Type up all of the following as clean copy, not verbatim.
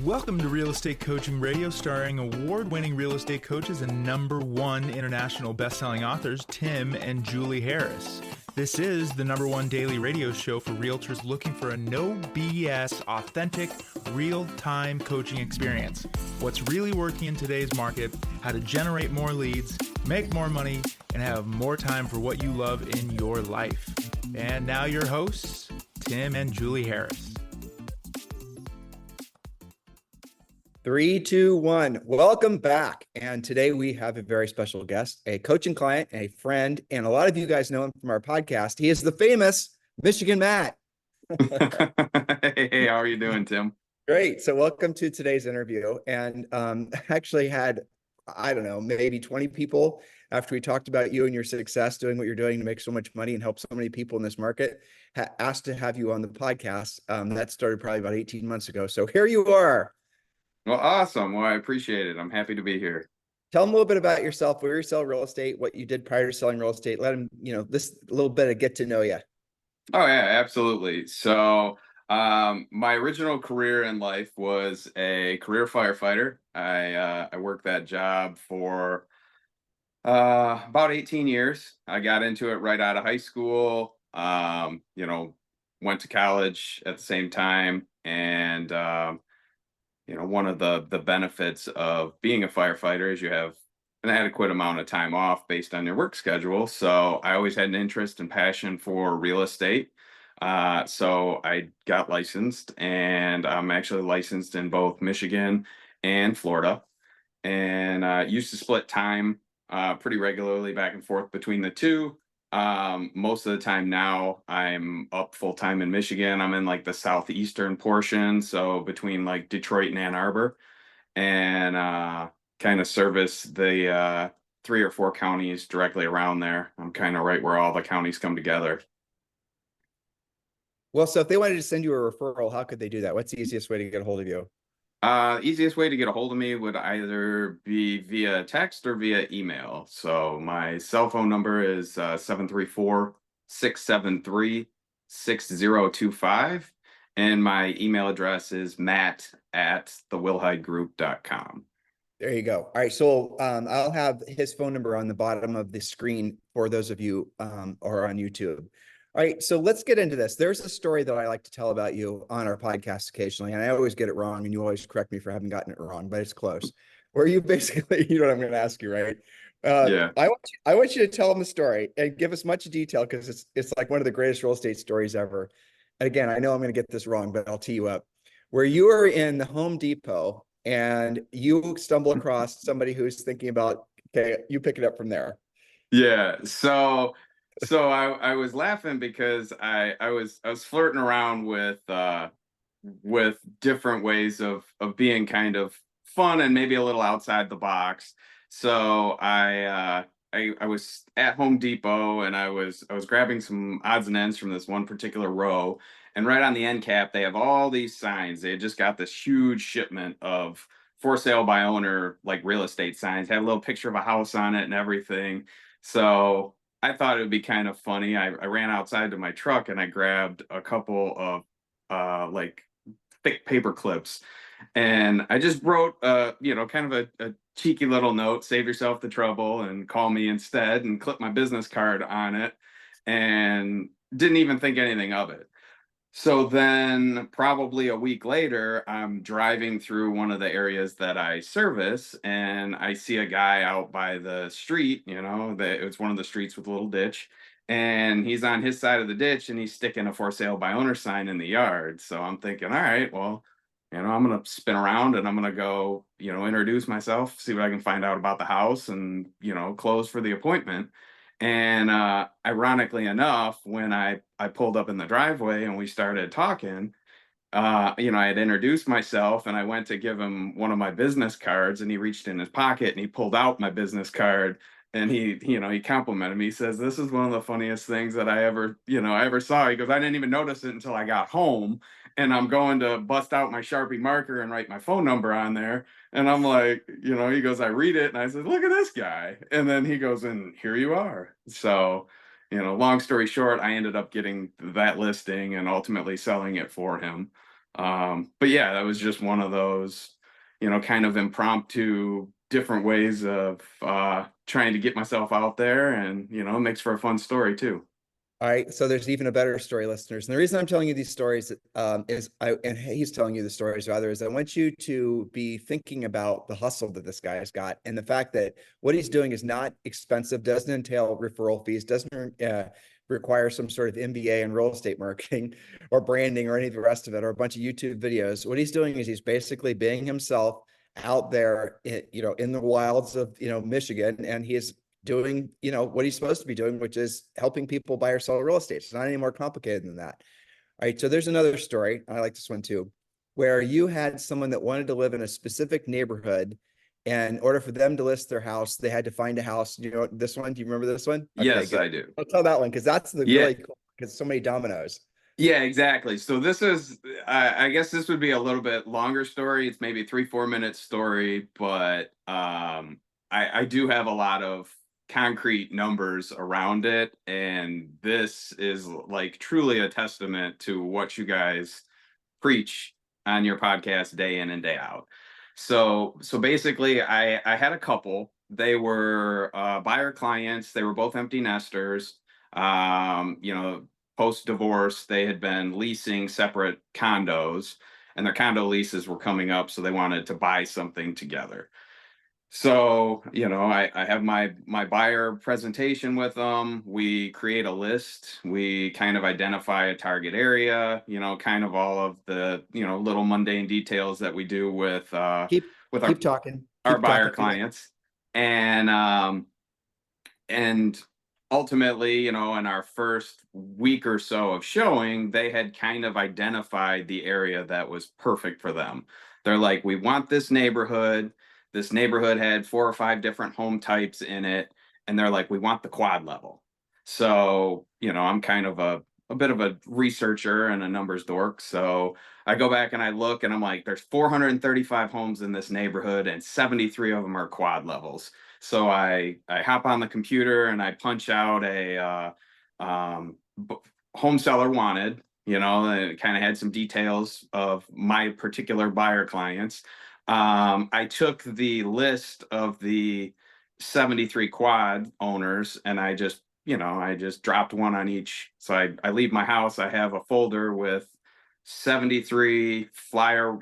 Welcome to Real Estate Coaching Radio, starring award-winning real estate coaches and #1 international best-selling authors, Tim and Julie Harris. This is the #1 daily radio show for realtors looking for a no BS, authentic, real-time coaching experience. What's really working in today's market, how to generate more leads, make more money, and have more time for what you love in your life. And now your hosts, Tim and Julie Harris. 3, 2, 1. Welcome back. And today we have a very special guest, a coaching client, a friend, and a lot of you guys know him from our podcast. He is the famous Michigan Matt. Hey, how are you doing, Tim? Great. So welcome to today's interview. And actually had, I don't know, maybe 20 people after we talked about you and your success doing what you're doing to make so much money and help so many people in this market, asked to have you on the podcast. That started probably about 18 months ago. So here you are. Well, awesome. Well, I appreciate it. I'm happy to be here. Tell them a little bit about yourself, where you sell real estate, what you did prior to selling real estate. Let them, this little bit of get to know you. Oh, yeah, absolutely. So my original career in life was a career firefighter. I worked that job for about 18 years. I got into it right out of high school, went to college at the same time. And one of the benefits of being a firefighter is you have an adequate amount of time off based on your work schedule. So I always had an interest and passion for real estate. So I got licensed, and I'm actually licensed in both Michigan and Florida, and used to split time pretty regularly back and forth between the two. Most of the time now I'm up full time in Michigan. I'm in like the southeastern portion, so between like Detroit and Ann Arbor, and kind of service the 3 or 4 counties directly around there. I'm kind of right where all the counties come together. Well, so if they wanted to send you a referral, how could they do that? What's the easiest way to get a hold of you? Easiest way to get a hold of me would either be via text or via email. So my cell phone number is 734-673-6025. And my email address is matt@thewilhidegroup.com. There you go. All right. So I'll have his phone number on the bottom of the screen for those of you who are on YouTube. All right, so let's get into this. There's a story that I like to tell about you on our podcast occasionally, and I always get it wrong, and you always correct me for having gotten it wrong, but it's close. Where you basically, you know what I'm going to ask you, right? Yeah. I want you to tell them the story and give us much detail, because it's like one of the greatest real estate stories ever. And again, I know I'm going to get this wrong, but I'll tee you up. Where you are in the Home Depot and you stumble across somebody who's thinking about, okay, you pick it up from there. Yeah. So I was laughing because I was flirting around with different ways of being kind of fun and maybe a little outside the box. So I was at Home Depot, and I was grabbing some odds and ends from this one particular row, and right on the end cap they have all these signs. They had just got this huge shipment of for sale by owner, like real estate signs, had a little picture of a house on it and everything. So I thought it would be kind of funny. I ran outside to my truck and I grabbed a couple of like thick paper clips, and I just wrote kind of a cheeky little note: save yourself the trouble and call me instead, and clipped my business card on it, and didn't even think anything of it. So then probably a week later, I'm driving through one of the areas that I service, and I see a guy out by the street. It's one of the streets with a little ditch, and he's on his side of the ditch, and he's sticking a for sale by owner sign in the yard. So I'm thinking, all right, well, I'm going to spin around and I'm going to go, introduce myself, see what I can find out about the house, and, close for the appointment. And ironically enough, when I pulled up in the driveway and we started talking, I had introduced myself, and I went to give him one of my business cards, and he reached in his pocket and he pulled out my business card, and he complimented me. He says, "This is one of the funniest things that I ever saw." He goes, "I didn't even notice it until I got home, and I'm going to bust out my Sharpie marker and write my phone number on there." And I'm like, he goes, "I read it." And I said, "Look at this guy." And then he goes, "And here you are." So, long story short, I ended up getting that listing and ultimately selling it for him. But yeah, that was just one of those, kind of impromptu different ways of trying to get myself out there, and it makes for a fun story too. All right, so there's even a better story, listeners. And the reason I'm telling you these stories and he's telling you the stories rather, is I want you to be thinking about the hustle that this guy has got, and the fact that what he's doing is not expensive, doesn't entail referral fees, doesn't require some sort of MBA in real estate marketing or branding or any of the rest of it, or a bunch of YouTube videos. What he's doing is he's basically being himself out there, in the wilds of, Michigan, and he is doing, what he's supposed to be doing, which is helping people buy or sell real estate. It's not any more complicated than that. All right. So there's another story. I like this one too, where you had someone that wanted to live in a specific neighborhood. And in order for them to list their house, they had to find a house. This one? Do you remember this one? Okay, Yes, good. I do. I'll tell that one because that's the Yeah. really cool, because so many dominoes. Yeah, exactly. So this is, I guess this would be a little bit longer story. It's maybe 3-4 minute story, but I do have a lot of concrete numbers around it, and this is like truly a testament to what you guys preach on your podcast day in and day out. So basically, I had a couple. They were buyer clients. They were both empty nesters. Post divorce, they had been leasing separate condos, and their condo leases were coming up, so they wanted to buy something together. So, I have my buyer presentation with them. We create a list. We kind of identify a target area, kind of all of the, little mundane details that we do with Keep with keep talking. our Keep buyer talking. clients. And ultimately, in our first week or so of showing, they had kind of identified the area that was perfect for them. They're like, we want this neighborhood. This neighborhood had 4 or 5 different home types in it. And they're like, we want the quad level. So, I'm kind of a bit of a researcher and a numbers dork. So I go back and I look and I'm like, there's 435 homes in this neighborhood and 73 of them are quad levels. So I hop on the computer and I punch out a home seller wanted, and it kind of had some details of my particular buyer clients. I took the list of the 73 quad owners and I just dropped one on each. So I leave my house. I have a folder with 73 flyer,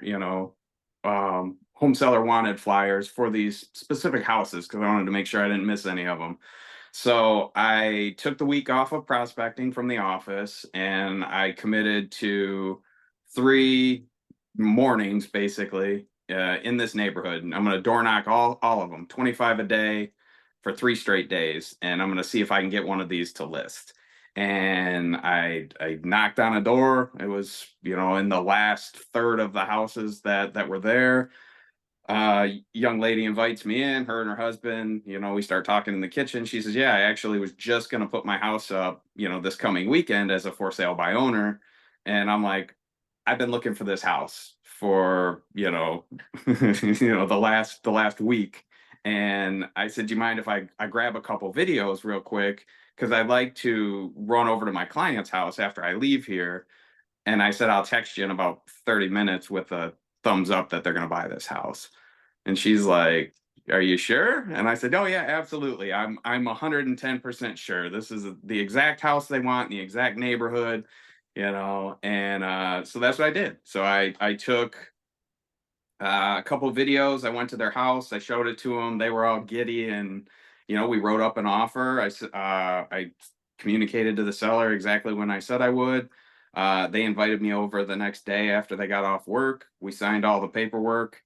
home seller wanted flyers for these specific houses because I wanted to make sure I didn't miss any of them. So I took the week off of prospecting from the office and I committed to 3 mornings basically in this neighborhood. And I'm going to door knock all of them, 25 a day for 3 straight days. And I'm going to see if I can get one of these to list. And I knocked on a door. It was, in the last third of the houses that were there. Young lady invites me in, her and her husband, we start talking in the kitchen. She says, yeah, I actually was just going to put my house up, this coming weekend as a for sale by owner. And I'm like, I've been looking for this house for, the last week. And I said, do you mind if I grab a couple videos real quick? Because I'd like to run over to my client's house after I leave here. And I said, I'll text you in about 30 minutes with a thumbs up that they're going to buy this house. And she's like, are you sure? And I said, oh yeah, absolutely. I'm 110% sure. This is the exact house they want, in the exact neighborhood, and so that's what I did. So I took a couple of videos. I went to their house. I showed it to them. They were all giddy, and we wrote up an offer. I communicated to the seller exactly when I said I would. They invited me over the next day after they got off work. We signed all the paperwork,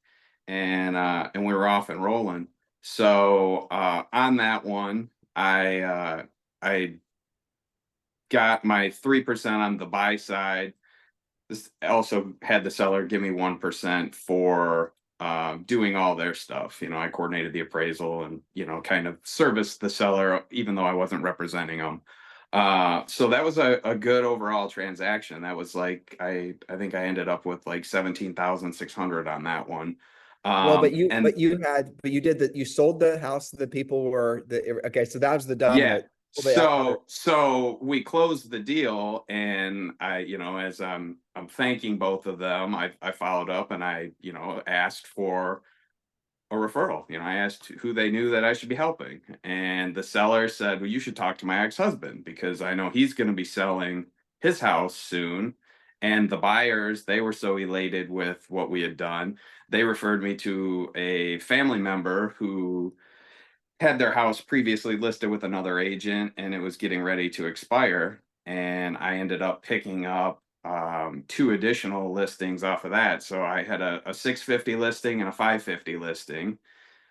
and we were off and rolling. So on that one, I got my 3% on the buy side. This also had the seller give me 1% for doing all their stuff. I coordinated the appraisal and kind of serviced the seller even though I wasn't representing them. So that was a good overall transaction. That was like I think I ended up with like 17,600 on that one. Well, but And you sold the house that people were okay. So that was the yeah, dominant. Well, they are. so we closed the deal, and I, as I'm thanking both of them, I followed up and I, asked for a referral. I asked who they knew that I should be helping. And the seller said, well, you should talk to my ex-husband because I know he's going to be selling his house soon. And the buyers, they were so elated with what we had done. They referred me to a family member who had their house previously listed with another agent and it was getting ready to expire. And I ended up picking up two additional listings off of that. So I had a 650 listing and a 550 listing.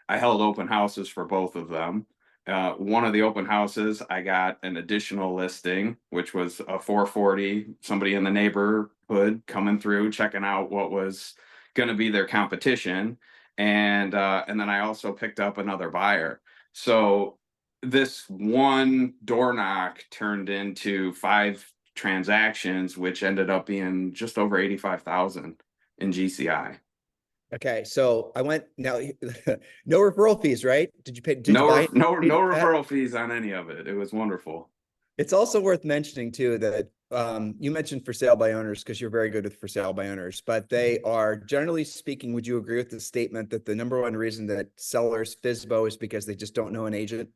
I held open houses for both of them. One of the open houses, I got an additional listing, which was a 440, somebody in the neighborhood coming through, checking out what was going to be their competition. And then I also picked up another buyer. So this one door knock turned into 5 transactions, which ended up being just over 85,000 in GCI. Okay, so I went now. No referral fees, right? Did you pay? Did you No, buy? no, no that? referral fees on any of it. It was wonderful. It's also worth mentioning too that you mentioned for sale by owners because you're very good with for sale by owners, but they are generally speaking. Would you agree with the statement that the number one reason that sellers FSBO is because they just don't know an agent?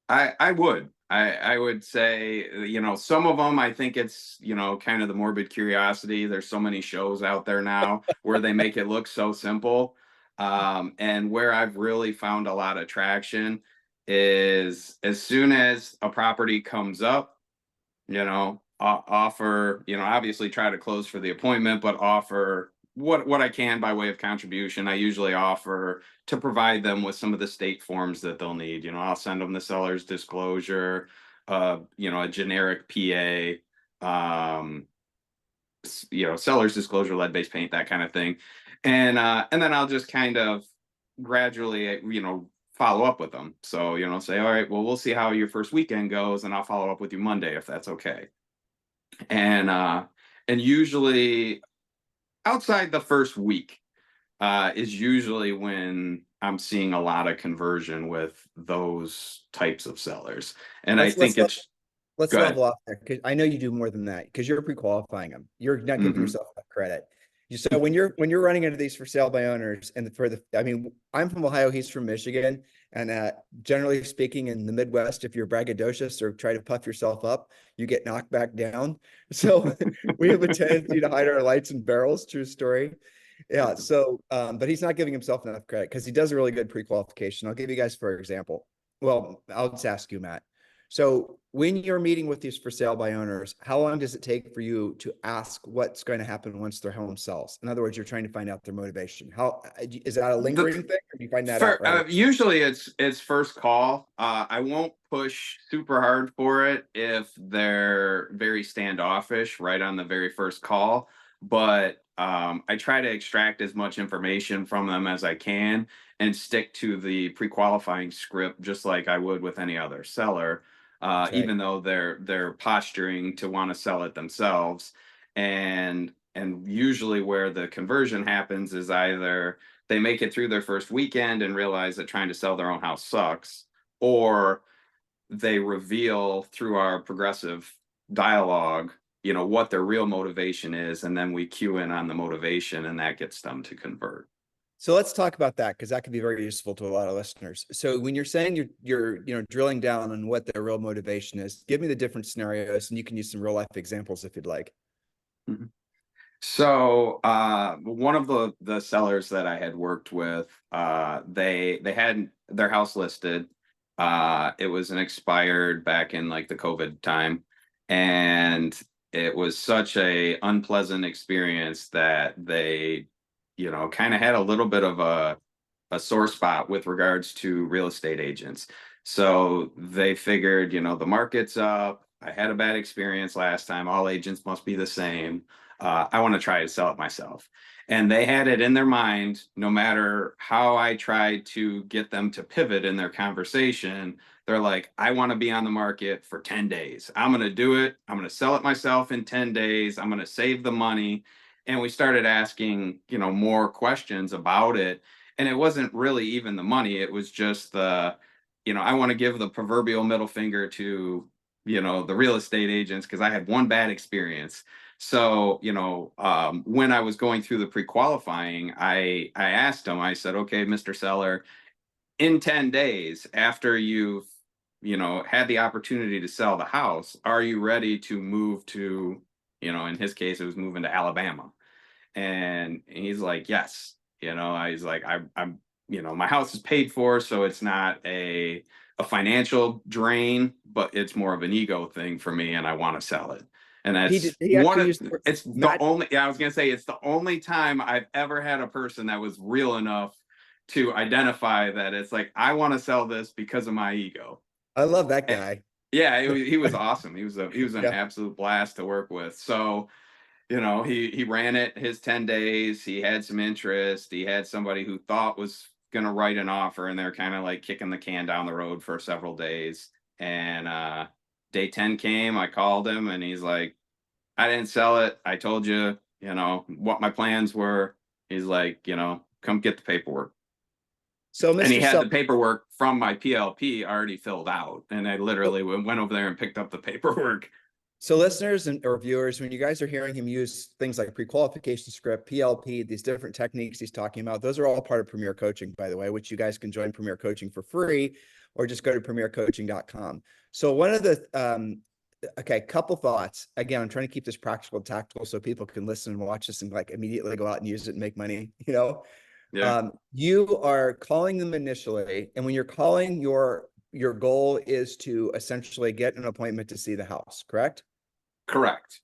I would. I would say, some of them, I think it's, kind of the morbid curiosity. There's so many shows out there now where they make it look so simple. And where I've really found a lot of traction is as soon as a property comes up, offer, obviously try to close for the appointment, but offer what I can by way of contribution. I usually offer to provide them with some of the state forms that they'll need. I'll send them the seller's disclosure, a generic PA, seller's disclosure, lead-based paint, that kind of thing. And then I'll just kind of gradually, follow up with them. So, say, all right, well, we'll see how your first weekend goes, and I'll follow up with you Monday if that's okay. And usually outside the first week is usually when I'm seeing a lot of conversion with those types of sellers. And I think it's let's go ahead. level off there because I know you do more than that because you're pre-qualifying them. You're not giving yourself enough credit. So when you're running into these for sale by owners and I'm from Ohio, he's from Michigan, and generally speaking, in the Midwest, if you're braggadocious or try to puff yourself up, you get knocked back down. So we have a tendency to hide our lights and barrels. True story. Yeah. So, but he's not giving himself enough credit because he does a really good pre-qualification. I'll give you guys for example. Well, I'll just ask you, Matt. So when you're meeting with these for sale by owners, how long does it take for you to ask what's going to happen once their home sells? In other words, you're trying to find out their motivation. How is that a lingering thing, or do you find that out right? Usually it's first call. I won't push super hard for it if they're very standoffish right on the very first call, but I try to extract as much information from them as I can and stick to the pre-qualifying script just like I would with any other seller. Right. Even though they're posturing to want to sell it themselves. And usually where the conversion happens is either they make it through their first weekend and realize that trying to sell their own house sucks, or they reveal through our progressive dialogue, what their real motivation is, and then we cue in on the motivation, and that gets them to convert. So let's talk about that because that could be very useful to a lot of listeners. So when you're saying you're drilling down on what their real motivation is, give me the different scenarios, and you can use some real life examples if you'd like. Mm-hmm. So one of the sellers that I had worked with, they had their house listed. It was an expired back in like the COVID time, and it was such a unpleasant experience that they kind of had a little bit of a sore spot with regards to real estate agents. So they figured, the market's up. I had a bad experience last time. All agents must be the same. I want to try to sell it myself. And they had it in their mind, no matter how I tried to get them to pivot in their conversation, they're like, I want to be on the market for 10 days. I'm going to do it. I'm going to sell it myself in 10 days. I'm going to save the money. And we started asking, more questions about it. And it wasn't really even the money. It was just the, I want to give the proverbial middle finger to, the real estate agents because I had one bad experience. So, when I was going through the pre-qualifying, I asked him, I said, okay, Mr. Seller, in 10 days after you've, had the opportunity to sell the house, are you ready to move to, in his case, it was moving to Alabama. And he's like, yes, he's like, I'm, my house is paid for, so it's not a financial drain, but it's more of an ego thing for me, and I want to sell it. And that's He one actually of used the word- it's the Matt, only, yeah, I was gonna say it's the only time I've ever had a person that was real enough to identify that it's like, I want to sell this because of my ego. I love that And guy. yeah, he was awesome. He was an Yeah. absolute blast to work with. So, he ran it his 10 days. He had some interest. He had somebody who thought was going to write an offer, and they're kind of like kicking the can down the road for several days. And day 10 came, I called him, and he's like, I didn't sell it. I told you, what my plans were. He's like, come get the paperwork. So, And he Mr. had the Seller, paperwork from my PLP already filled out. And I literally went over there and picked up the paperwork. so listeners or viewers, when you guys are hearing him use things like pre-qualification script, PLP, these different techniques he's talking about, those are all part of Premier Coaching, by the way, which you guys can join Premier Coaching for free, or just go to premiercoaching.com. So one of the, okay, couple thoughts. Again, I'm trying to keep this practical and tactical so people can listen and watch this and like immediately go out and use it and make money, Yeah, you are calling them initially, and when you're calling, your goal is to essentially get an appointment to see the house, correct? correct.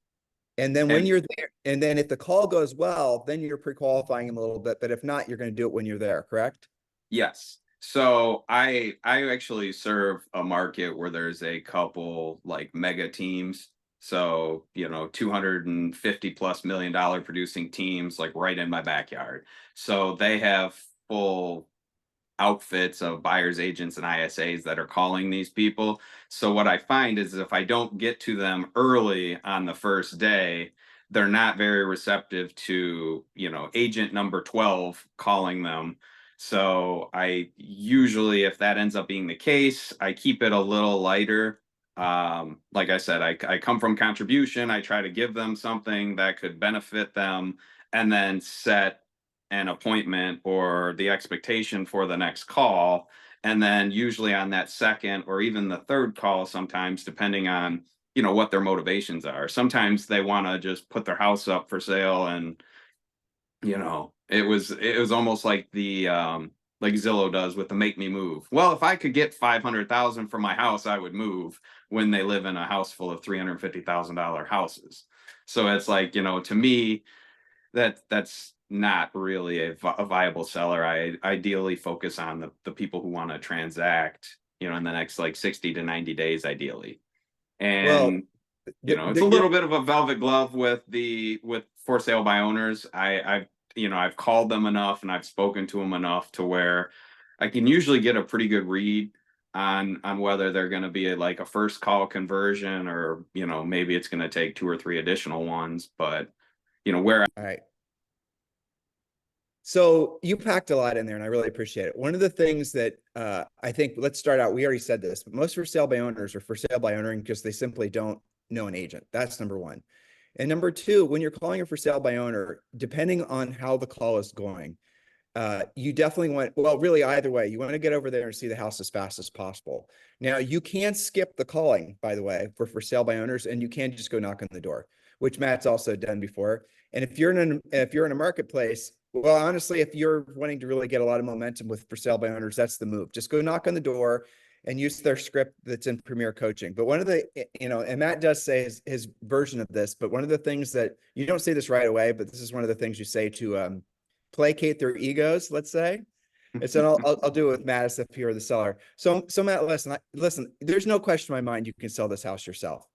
And then when And you're there, and then if the call goes well, then you're pre-qualifying them a little bit. But if not, you're going to do it when you're there, correct? yes. So I actually serve a market where there's a couple like mega teams. So, 250 plus $1 million producing teams like right in my backyard. So they have full outfits of buyers agents and ISAs that are calling these people. So what I find is if I don't get to them early on the first day, they're not very receptive to, agent number 12 calling them. So I usually, if that ends up being the case, I keep it a little lighter. Like I said, I come from contribution. I try to give them something that could benefit them, and then set an appointment or the expectation for the next call. And then usually on that second or even the third call, sometimes depending on, what their motivations are. Sometimes they want to just put their house up for sale, and, it was almost like the like Zillow does with the make me move. Well, if I could get 500,000 for my house, I would move, when they live in a house full of $350,000 houses. So it's like, to me, that's not really a viable seller. I ideally focus on the people who want to transact, in the next like 60 to 90 days, ideally. Well, And, it's a little bit of a velvet glove with for sale by owners. I've called them enough and I've spoken to them enough to where I can usually get a pretty good read on whether they're going to be like a first call conversion, or, maybe it's going to take 2 or 3 additional ones. But, where all right. So you packed a lot in there, and I really appreciate it. One of the things that I think, let's start out, we already said this, but most for sale by owners are for sale by owner because they simply don't know an agent. That's number one. And number two, when you're calling a for sale by owner, depending on how the call is going, you definitely want, well, really either way, you want to get over there and see the house as fast as possible. Now, you can skip the calling, by the way, for sale by owners, and you can just go knock on the door, which Matt's also done before. And if you're in a marketplace, well, honestly, if you're wanting to really get a lot of momentum with for sale by owners, that's the move. Just go knock on the door and use their script that's in Premier Coaching. But one of the, and Matt does say his version of this, but one of the things that you don't say this right away, but this is one of the things you say to placate their egos, let's say. And so I'll do it with Matt as if he were the seller. So Matt, listen, there's no question in my mind you can sell this house yourself.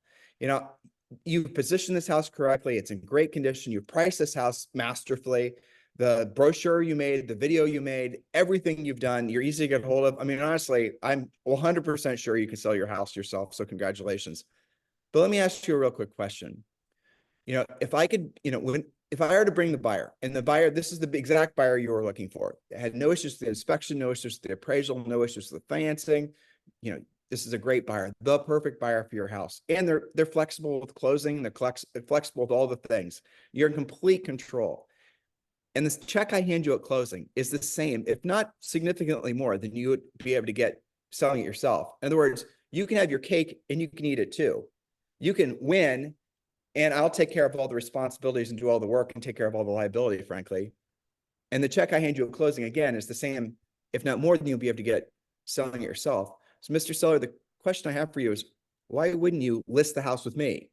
You've positioned this house correctly. It's in great condition. You priced this house masterfully. The brochure you made, the video you made, everything you've done, you're easy to get hold of. I mean, honestly, I'm 100% sure you can sell your house yourself. So congratulations. But let me ask you a real quick question. If I could, if I were to bring the buyer, and the buyer, this is the exact buyer you were looking for. It had no issues with the inspection, no issues with the appraisal, no issues with the financing, this is a great buyer, the perfect buyer for your house. And they're flexible with closing, they're flexible with all the things. You're in complete control. And this check I hand you at closing is the same, if not significantly more than you would be able to get selling it yourself. In other words, you can have your cake and you can eat it too. You can win, and I'll take care of all the responsibilities and do all the work and take care of all the liability, frankly. And the check I hand you at closing, again, is the same, if not more than you'll be able to get selling it yourself. So, Mr. Seller, the question I have for you is, why wouldn't you list the house with me?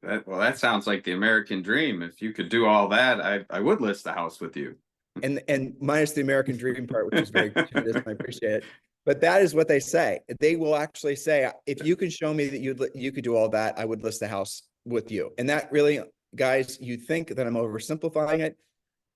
Well, that sounds like the American dream. If you could do all that, I would list the house with you. And minus the American dream part, which is very gratuitous, I appreciate it. But that is what they say. They will actually say, if you can show me that you could do all that, I would list the house with you. And that really, guys, you think that I'm oversimplifying it.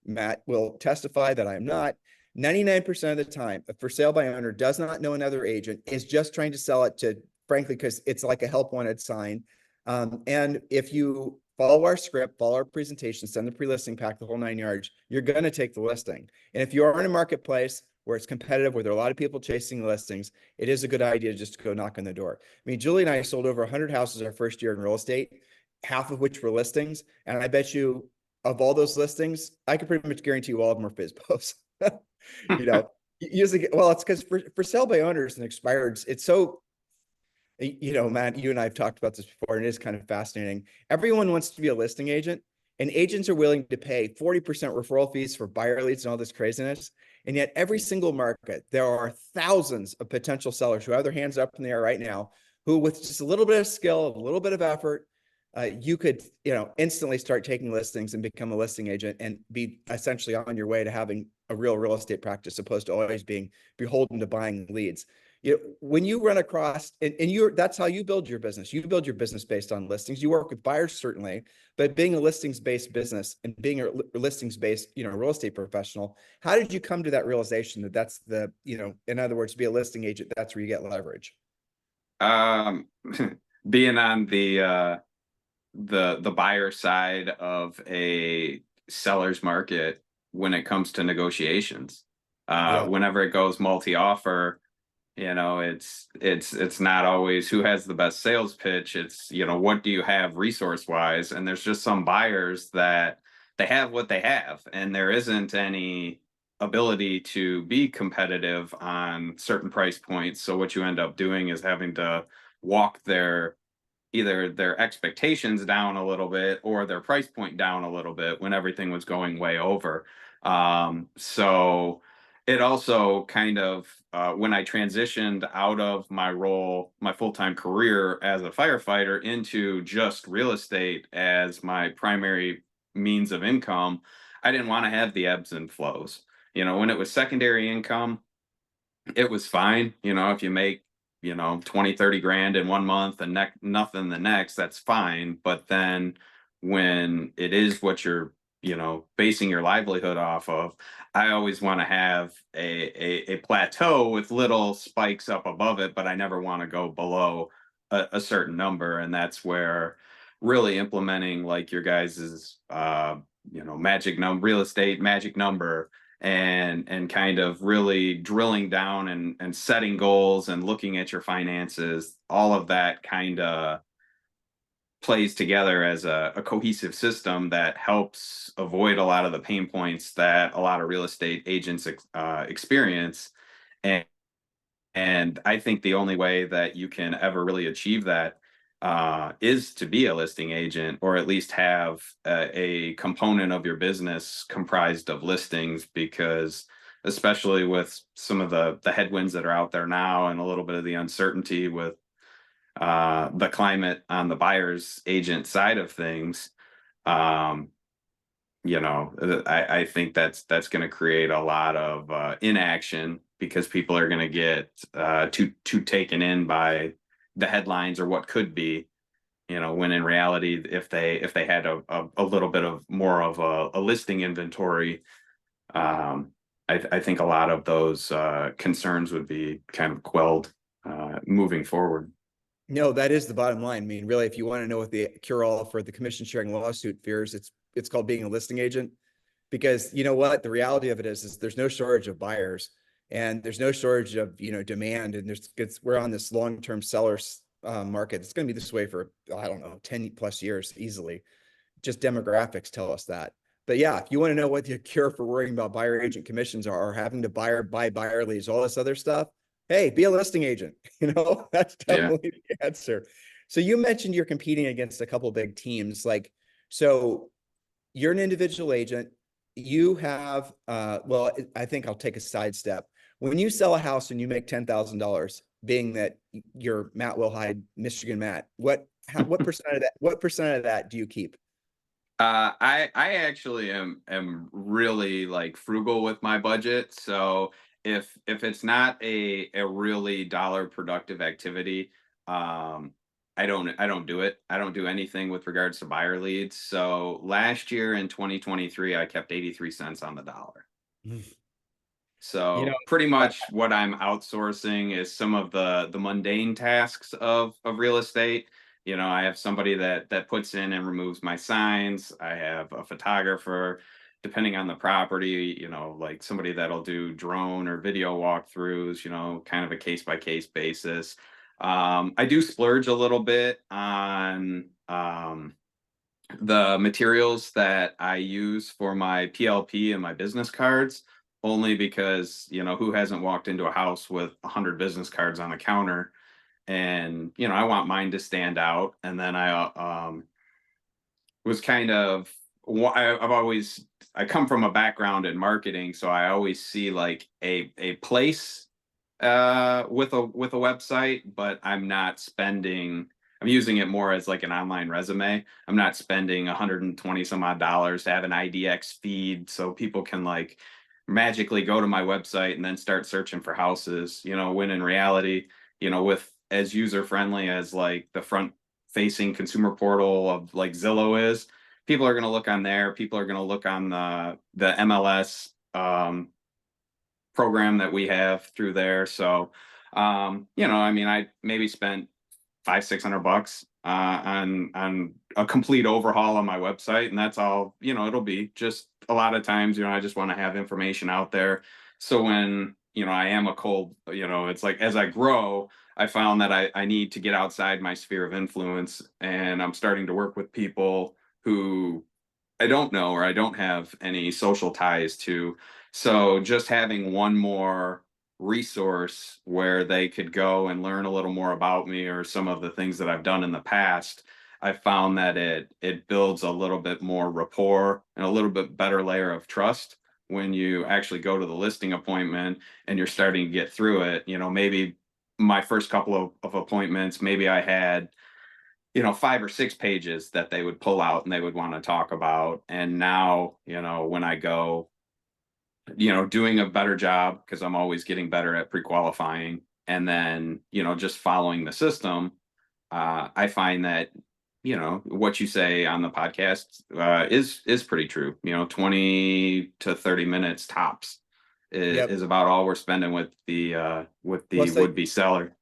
Matt will testify that I'm not. 99% of the time, a for sale by owner does not know another agent, is just trying to sell it to, frankly, because it's like a help wanted sign. And if you follow our script, follow our presentation, send the pre-listing pack, the whole 9 yards, you're going to take the listing. And if you are in a marketplace where it's competitive, where there are a lot of people chasing listings, it is a good idea just to go knock on the door. I mean, Julie and I sold over 100 houses our first year in real estate, half of which were listings. And I bet you of all those listings, I could pretty much guarantee you all of them are FSBOs. Usually, well, it's because for sale by owners and expireds, it's so, Matt, you and I have talked about this before, and it is kind of fascinating. Everyone wants to be a listing agent, and agents are willing to pay 40% referral fees for buyer leads and all this craziness. And yet every single market, there are thousands of potential sellers who have their hands up in the air right now, who with just a little bit of skill, a little bit of effort, you could, instantly start taking listings and become a listing agent and be essentially on your way to having a real estate practice, opposed to always being beholden to buying leads. When you run across, and that's how you build your business. You build your business based on listings. You work with buyers, certainly, but being a listings-based business and being a listings-based, real estate professional, how did you come to that realization that that's the, in other words, to be a listing agent, that's where you get leverage? Being on the buyer side of a seller's market when it comes to negotiations, whenever it goes multi-offer, it's not always who has the best sales pitch. It's, what do you have resource wise? And there's just some buyers that they have what they have, and there isn't any ability to be competitive on certain price points. So what you end up doing is having to walk either their expectations down a little bit or their price point down a little bit when everything was going way over. So it also kind of, when I transitioned out of my role, my full-time career as a firefighter, into just real estate as my primary means of income, I didn't want to have the ebbs and flows. When it was secondary income, it was fine. If you make 20, 30 grand in 1 month and nothing the next, that's fine. But then when it is what you're, basing your livelihood off of, I always want to have a plateau with little spikes up above it, but I never want to go below a certain number. And that's where really implementing like your guys's, magic number, real estate magic number, and kind of really drilling down and setting goals and looking at your finances, all of that kind of plays together as a cohesive system that helps avoid a lot of the pain points that a lot of real estate agents experience. And I think the only way that you can ever really achieve that is to be a listing agent, or at least have a component of your business comprised of listings, because especially with some of the headwinds that are out there now and a little bit of the uncertainty with the climate on the buyer's agent side of things, I think that's going to create a lot of inaction, because people are going to get too taken in by the headlines or what could be, when in reality, if they had a little bit of more of a listing inventory, I think a lot of those concerns would be kind of quelled moving forward. No, that is the bottom line. I mean, really, if you want to know what the cure-all for the commission sharing lawsuit fears, it's called being a listing agent. Because you know what? The reality of it is there's no shortage of buyers. and there's no shortage of, demand. And we're on this long-term sellers market. It's going to be this way for, I don't know, 10 plus years easily. Just demographics tell us that. But yeah, if you want to know what the cure for worrying about buyer agent commissions are, or having to buy buyer leads, all this other stuff, hey, be a listing agent. That's definitely the answer. So you mentioned you're competing against a couple big teams. So you're an individual agent. You have, well, I think I'll take a sidestep. When you sell a house and you make $10,000, being that you're Matt Wilhide, Michigan Matt, what percent of that do you keep? I actually am really like frugal with my budget. So if it's not a really dollar productive activity, I don't do it. I don't do anything with regards to buyer leads. So last year in 2023, I kept 83 cents on the dollar. So pretty much what I'm outsourcing is some of the mundane tasks of real estate. I have somebody that puts in and removes my signs. I have a photographer, depending on the property, like somebody that'll do drone or video walkthroughs, kind of a case by case basis. I do splurge a little bit on the materials that I use for my PLP and my business cards, only because, who hasn't walked into a house with 100 business cards on the counter? And, I want mine to stand out. And then I was kind of, I come from a background in marketing, so I always see like a place with a website, but I'm using it more as like an online resume. I'm not spending 120 some odd dollars to have an IDX feed so people can like magically go to my website and then start searching for houses, when in reality, with as user friendly as like the front facing consumer portal of like Zillow is, people are going to look on there. People are going to look on the MLS program that we have through there. So, I maybe spent $500-600 on a complete overhaul on my website, and that's all. It'll be just a lot of times. I just want to have information out there. So when I am a cold, it's like as I grow, I found that I need to get outside my sphere of influence, and I'm starting to work with people who I don't know or I don't have any social ties to. So just having one more resource where they could go and learn a little more about me or some of the things that I've done in the past, I found that it builds a little bit more rapport and a little bit better layer of trust when you actually go to the listing appointment and you're starting to get through it. Maybe my first couple of appointments, maybe I had 5 or 6 pages that they would pull out and they would want to talk about. And now, when I go, doing a better job, because I'm always getting better at pre-qualifying, and then, just following the system, I find that, what you say on the podcast is pretty true. 20 to 30 minutes tops is about all we're spending with the would-be seller.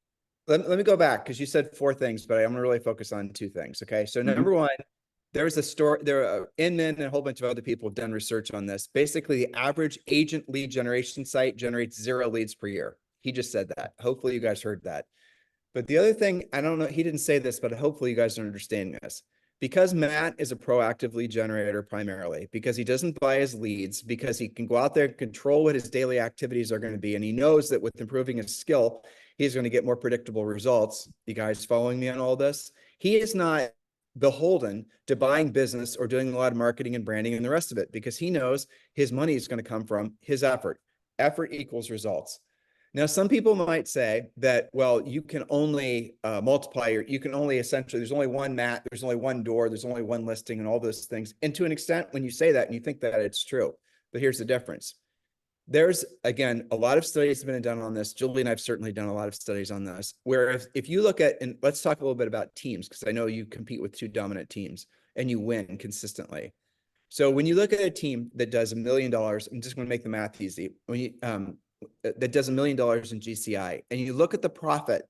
Let me go back, because you said 4 things, but I'm going to really focus on 2 things. Okay. So number one, there's a story, Inman and a whole bunch of other people have done research on this. Basically, the average agent lead generation site generates 0 leads per year. He just said that. Hopefully you guys heard that. But the other thing, I don't know, he didn't say this, but hopefully you guys are understanding this. Because Matt is a proactive lead generator primarily, because he doesn't buy his leads, because he can go out there and control what his daily activities are going to be. And he knows that with improving his skill, he's going to get more predictable results. You guys following me on all this? He is not beholden to buying business or doing a lot of marketing and branding and the rest of it, because he knows his money is going to come from his effort. Effort equals results. Now, some people might say that, well, you can only you can only essentially, there's only one Matt, there's only one door, there's only one listing and all those things. And to an extent, when you say that and you think that, it's true. But here's the difference. There's, again, a lot of studies have been done on this. Julie and I've certainly done a lot of studies on this, where if you look at, and let's talk a little bit about teams, because I know you compete with 2 dominant teams and you win consistently. So when you look at a team that does $1 million, I'm just going to make the math easy. When you, that does $1 million in GCI, and you look at the profit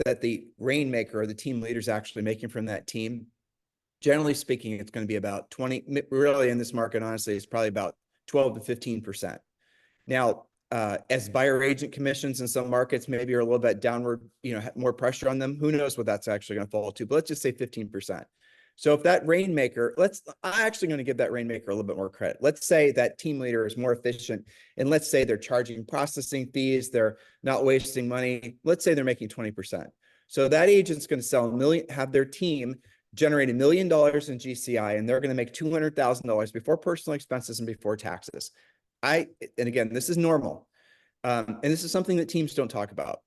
that the rainmaker or the team leader is actually making from that team, generally speaking, it's going to be about 20, really in this market, honestly, it's probably about 12 to 15%. Now, as buyer agent commissions in some markets maybe are a little bit downward, more pressure on them. Who knows what that's actually going to fall to, but let's just say 15%. So if that rainmaker, I'm actually going to give that rainmaker a little bit more credit. Let's say that team leader is more efficient, and let's say they're charging processing fees, they're not wasting money. Let's say they're making 20%. So that agent's going to sell have their team generate $1 million in GCI, and they're going to make $200,000 before personal expenses and before taxes. And again, this is normal. And this is something that teams don't talk about.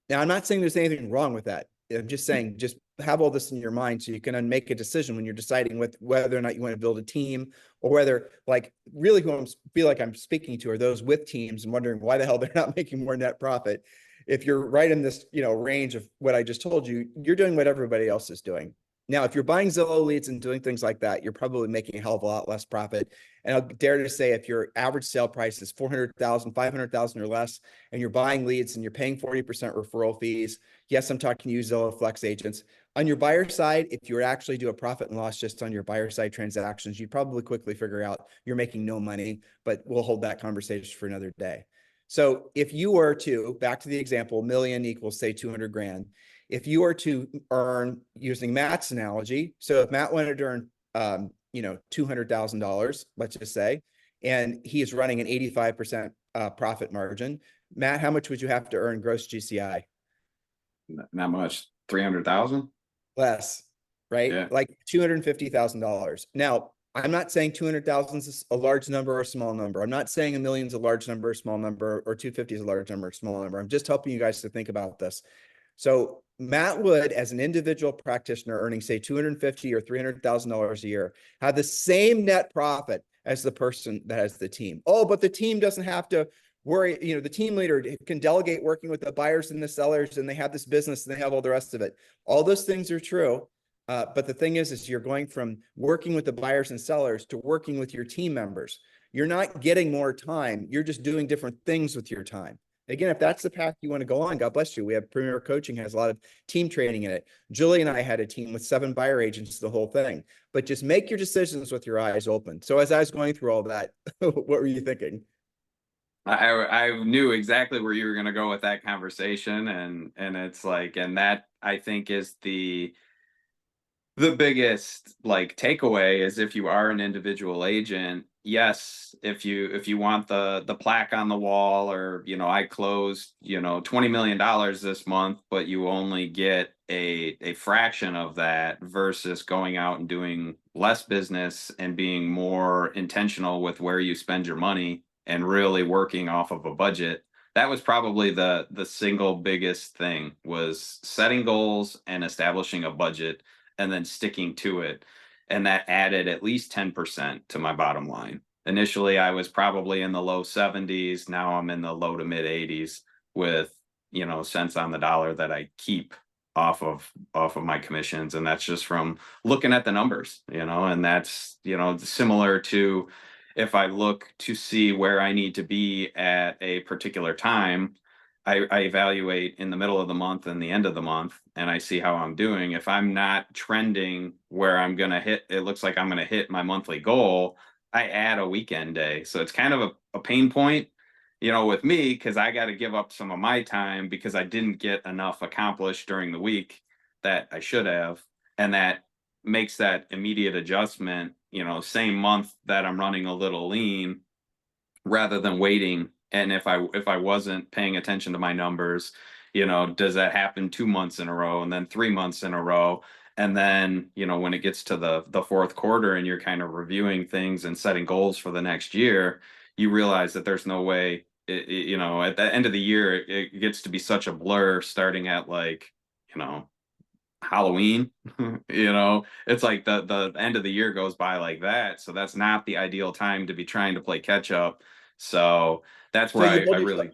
Now, I'm not saying there's anything wrong with that. I'm just saying, just have all this in your mind so you can make a decision when you're deciding whether or not you want to build a team, or whether, like, really who I feel like I'm speaking to are those with teams and wondering why the hell they're not making more net profit. If you're right in this, range of what I just told you, you're doing what everybody else is doing. Now, if you're buying Zillow leads and doing things like that, you're probably making a hell of a lot less profit. And I'll dare to say, if your average sale price is 400,000, 500,000 or less, and you're buying leads and you're paying 40% referral fees, yes, I'm talking to you Zillow Flex agents. On your buyer side, if you were actually do a profit and loss just on your buyer side transactions, you'd probably quickly figure out you're making no money, but we'll hold that conversation for another day. So if you were to, back to the example, $1 million equals say 200 grand. If you were to earn, using Matt's analogy, so if Matt wanted to earn, $200,000, let's just say, and he is running an 85% profit margin, Matt, how much would you have to earn gross GCI? Not much. 300,000? Less, right? Yeah. Like $250,000. Now, I'm not saying 200,000 is a large number or a small number. I'm not saying $1 million is a large number or small number, or 250 is a large number or small number. I'm just helping you guys to think about this. So Matt would, as an individual practitioner earning, say, $250,000 or $300,000 a year, have the same net profit as the person that has the team. Oh, but the team doesn't have to worry. The team leader can delegate working with the buyers and the sellers, and they have this business and they have all the rest of it. All those things are true. But the thing is you're going from working with the buyers and sellers to working with your team members. You're not getting more time. You're just doing different things with your time. Again, if that's the path you want to go on, God bless you. We have Premier Coaching, has a lot of team training in it. Julie and I had a team with 7 buyer agents, the whole thing. But just make your decisions with your eyes open. So as I was going through all that, what were you thinking? I knew exactly where you were going to go with that conversation, and it's like, and that I think is the biggest takeaway is, if you are an individual agent, yes, if you want the plaque on the wall, or I closed $20 million this month, but you only get a fraction of that, versus going out and doing less business and being more intentional with where you spend your money and really working off of a budget. That was probably the single biggest thing, was setting goals and establishing a budget, and then sticking to it. And that added at least 10% to my bottom line. Initially, I was probably in the low 70s. Now I'm in the low to mid 80s with, cents on the dollar that I keep off of my commissions. And that's just from looking at the numbers, and that's, similar to, if I look to see where I need to be at a particular time, I evaluate in the middle of the month and the end of the month, and I see how I'm doing. If I'm not trending where I'm going to hit, it looks like I'm going to hit my monthly goal, I add a weekend day. So it's kind of a pain point, with me, because I got to give up some of my time because I didn't get enough accomplished during the week that I should have. And that makes that immediate adjustment, same month that I'm running a little lean, rather than waiting. And if I wasn't paying attention to my numbers, does that happen 2 months in a row, and then 3 months in a row? And then, when it gets to the fourth quarter and you're kind of reviewing things and setting goals for the next year, you realize that there's no way, at the end of the year, it gets to be such a blur, starting at Halloween. It's like the end of the year goes by like that. So that's not the ideal time to be trying to play catch up. So that's So where I really,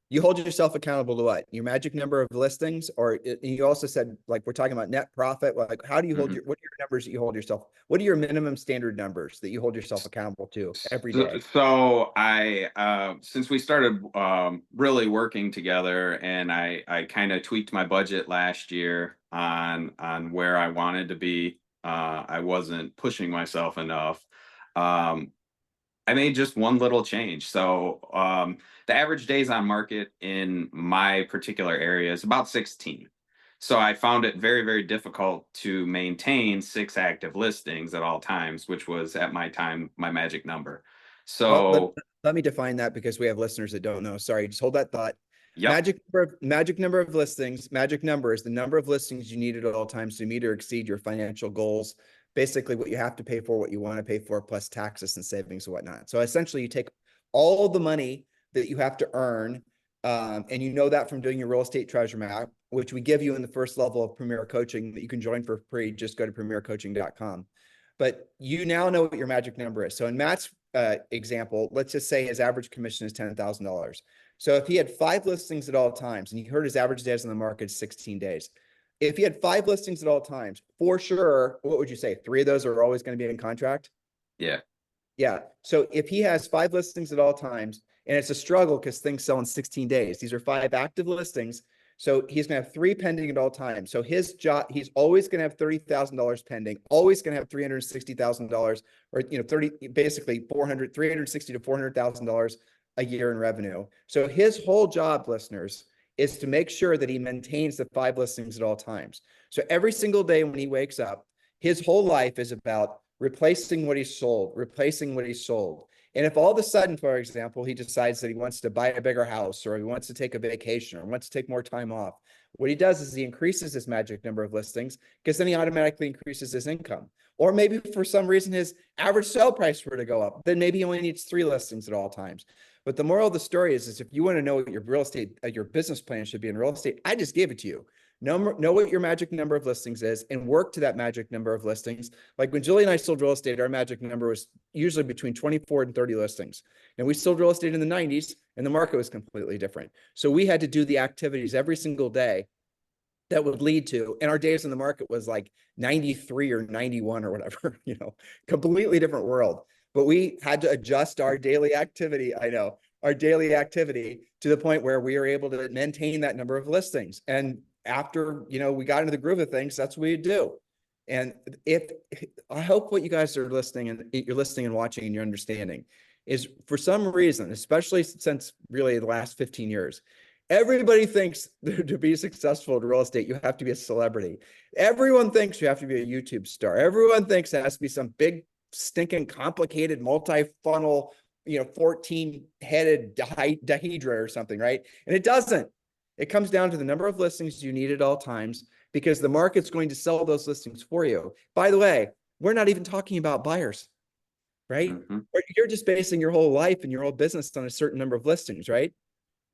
you hold yourself accountable to what? Your magic number of listings, or you also said, like, we're talking about net profit. Like, how do you hold what are your numbers that you hold yourself? What are your minimum standard numbers that you hold yourself accountable to every day? So I, since we started really working together, and I kind of tweaked my budget last year on where I wanted to be. I wasn't pushing myself enough. I made just one little change. So the average days on market in my particular area is about 16. So I found it very, very difficult to maintain 6 active listings at all times, which was at my time my magic number. Well, So let me define that because we have listeners that don't know. Sorry, just hold that thought. yep, Magic number of listings. Magic number is the number of listings you need at all times to meet or exceed your financial goals. Basically, what you have to pay for, what you want to pay for, plus taxes and savings and whatnot. So essentially, you take all the money that you have to earn, and you know that from doing your real estate treasure map, which we give you in the first level of Premier Coaching that you can join for free. Just go to premiercoaching.com. But you now know what your magic number is. So in Matt's example, let's just say his average commission is $10,000. So if he had 5 listings at all times, and you heard his average days on the market is 16 days. If he had 5 listings at all times, for sure, what would you say? 3 of those are always going to be in contract? yeah, Yeah. So if he has 5 listings at all times, and it's a struggle because things sell in 16 days, these are 5 active listings. So he's going to have 3 pending at all times. So his job, he's always going to have $30,000 pending, always going to have $360,000, or, 30, basically 360 to $400,000 a year in revenue. So his whole job, listeners, is to make sure that he maintains the 5 listings at all times. So every single day when he wakes up, his whole life is about replacing what he sold, replacing what he sold. And if all of a sudden, for example, he decides that he wants to buy a bigger house, or he wants to take a vacation, or wants to take more time off, what he does is he increases his magic number of listings, because then he automatically increases his income. Or maybe for some reason his average sale price were to go up, then maybe he only needs 3 listings at all times. But the moral of the story is if you want to know what your real estate, your business plan should be in real estate, I just gave it to you. Know what your magic number of listings is and work to that magic number of listings. Like when Julie and I sold real estate, our magic number was usually between 24 and 30 listings. And we sold real estate in the 90s and the market was completely different. So we had to do the activities every single day that would lead to, and our days in the market was like 93 or 91 or whatever, completely different world. But we had to adjust our daily activity. I know our daily activity to the point where we were able to maintain that number of listings. And after, we got into the groove of things, that's what we do. And I hope what you guys are listening and you're listening and watching and you're understanding is, for some reason, especially since really the last 15 years, everybody thinks to be successful in real estate, you have to be a celebrity. Everyone thinks you have to be a YouTube star. Everyone thinks it has to be some big, stinking, complicated, multi-funnel, 14-headed dihedra or something, right? And it doesn't. It comes down to the number of listings you need at all times, because the market's going to sell those listings for you. By the way, we're not even talking about buyers, right? mm-hmm. You're just basing your whole life and your whole business on a certain number of listings, right?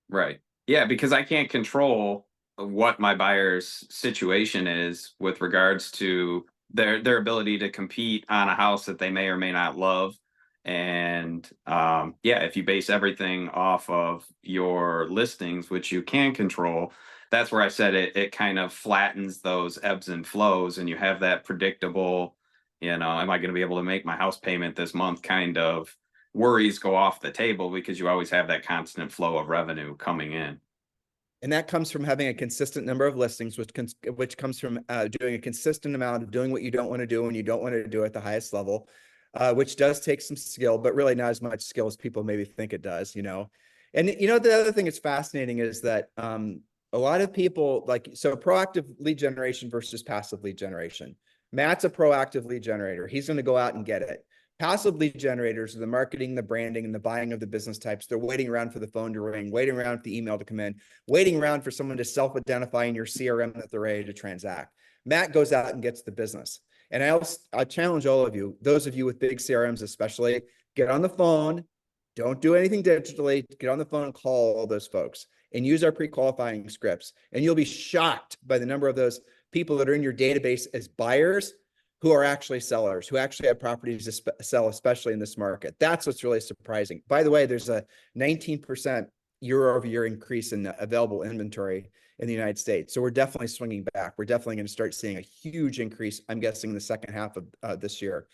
Right. Yeah, because I can't control what my buyer's situation is with regards to their ability to compete on a house that they may or may not love. And if you base everything off of your listings, which you can control, that's where I said it kind of flattens those ebbs and flows, and you have that predictable, am I going to be able to make my house payment this month kind of worries go off the table, because you always have that constant flow of revenue coming in. And that comes from having a consistent number of listings, which comes from doing a consistent amount of doing what you don't want to do when you don't want to do at the highest level, which does take some skill, but really not as much skill as people maybe think it does, And, the other thing that's fascinating is that a lot of people proactive lead generation versus passive lead generation. Matt's a proactive lead generator. He's going to go out and get it. Passive lead generators are the marketing, the branding, and the buying of the business types. They're waiting around for the phone to ring, waiting around for the email to come in, waiting around for someone to self-identify in your CRM that they're ready to transact. Matt goes out and gets the business. And I challenge all of you, those of you with big CRMs especially, get on the phone. Don't do anything digitally. Get on the phone and call all those folks and use our pre-qualifying scripts. And you'll be shocked by the number of those people that are in your database as buyers who are actually sellers, who actually have properties to sell, especially in this market. That's what's really surprising. By the way, there's a 19% year-over-year increase in available inventory in the United States. So we're definitely swinging back. We're definitely going to start seeing a huge increase, I'm guessing, in the second half of this year.